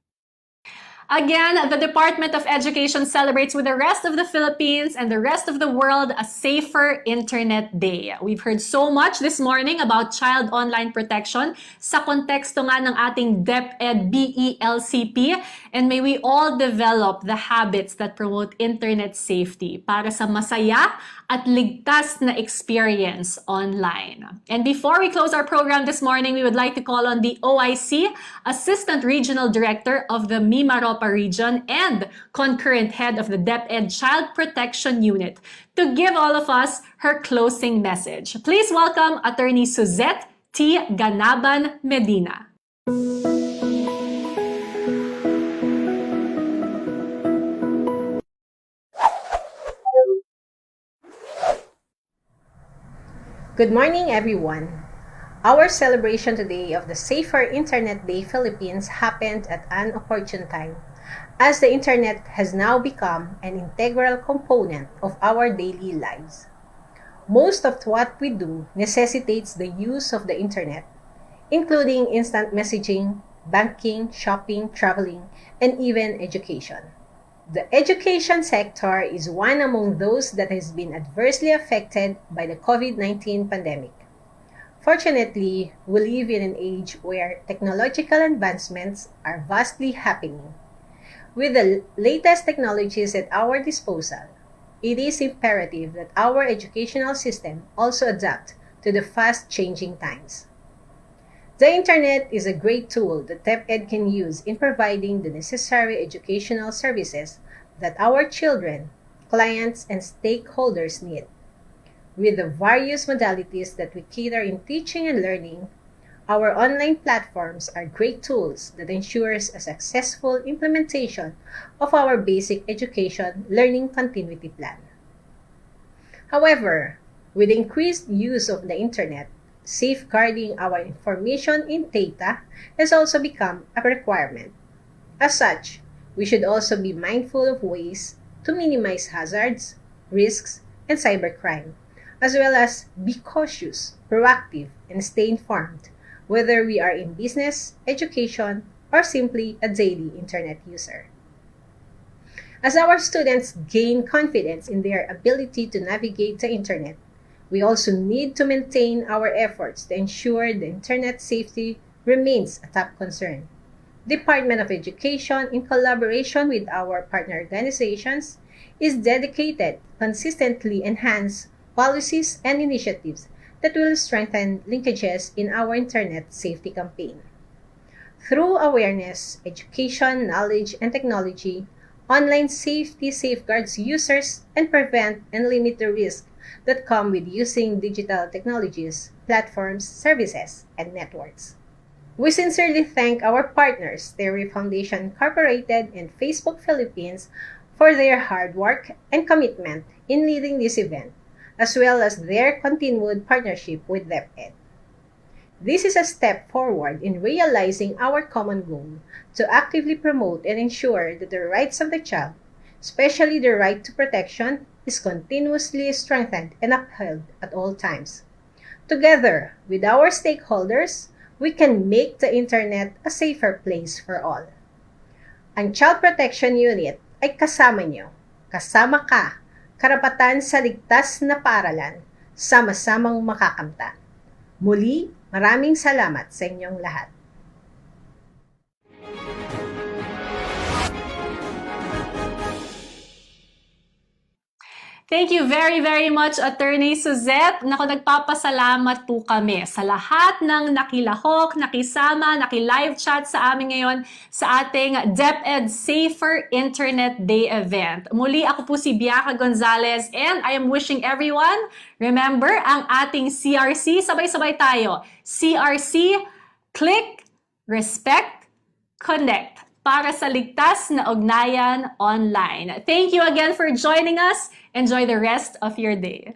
Again, the Department of Education celebrates with the rest of the Philippines and the rest of the world a safer Internet Day. We've heard so much this morning about child online protection sa konteksto nga ng ating DepEd BELCP, and may we all develop the habits that promote internet safety para sa masaya at ligtas na experience online. And before we close our program this morning, we would like to call on the OIC, Assistant Regional Director of the Mimaropa Region and concurrent head of the DepEd Child Protection Unit, to give all of us her closing message. Please welcome Attorney Suzette T. Ganaban Medina. Good morning, everyone. Our celebration today of the Safer Internet Day Philippines happened at an opportune time, as the Internet has now become an integral component of our daily lives. Most of what we do necessitates the use of the Internet, including instant messaging, banking, shopping, traveling, and even education. The education sector is one among those that has been adversely affected by the COVID-19 pandemic. Fortunately, we live in an age where technological advancements are vastly happening. With the latest technologies at our disposal, it is imperative that our educational system also adapt to the fast-changing times. The Internet is a great tool that SIDPh can use in providing the necessary educational services that our children, clients, and stakeholders need. With the various modalities that we cater in teaching and learning, our online platforms are great tools that ensures a successful implementation of our basic education learning continuity plan. However, with increased use of the Internet, safeguarding our information and data has also become a requirement. As such, we should also be mindful of ways to minimize hazards, risks, and cybercrime, as well as be cautious, proactive, and stay informed, whether we are in business, education, or simply a daily Internet user. As our students gain confidence in their ability to navigate the Internet, we also need to maintain our efforts to ensure the Internet safety remains a top concern. Department of Education, in collaboration with our partner organizations, is dedicated to consistently enhance policies and initiatives that will strengthen linkages in our Internet safety campaign. Through awareness, education, knowledge, and technology, online safety safeguards users and prevent and limit the risk that come with using digital technologies, platforms, services, and networks. We sincerely thank our partners, Terry Foundation Incorporated and Facebook Philippines, for their hard work and commitment in leading this event, as well as their continued partnership with SIDPh. This is a step forward in realizing our common goal to actively promote and ensure that the rights of the child, especially the right to protection, is continuously strengthened and upheld at all times. Together with our stakeholders, we can make the Internet a safer place for all. Ang Child Protection Unit ay kasama nyo, kasama ka, karapatan sa ligtas na paaralan, sama-samang makakamtan. Muli, maraming salamat sa inyong lahat. Thank you very, very much, Attorney Suzette. Naku, nagpapasalamat po kami sa lahat ng nakilahok, nakisama, nakilive chat sa amin ngayon sa ating DepEd Safer Internet Day event. Muli, ako po si Bianca Gonzalez and I am wishing everyone, remember, ang ating CRC, sabay-sabay tayo. CRC, click, respect, connect, para sa ligtas na ugnayan online. Thank you again for joining us. Enjoy the rest of your day.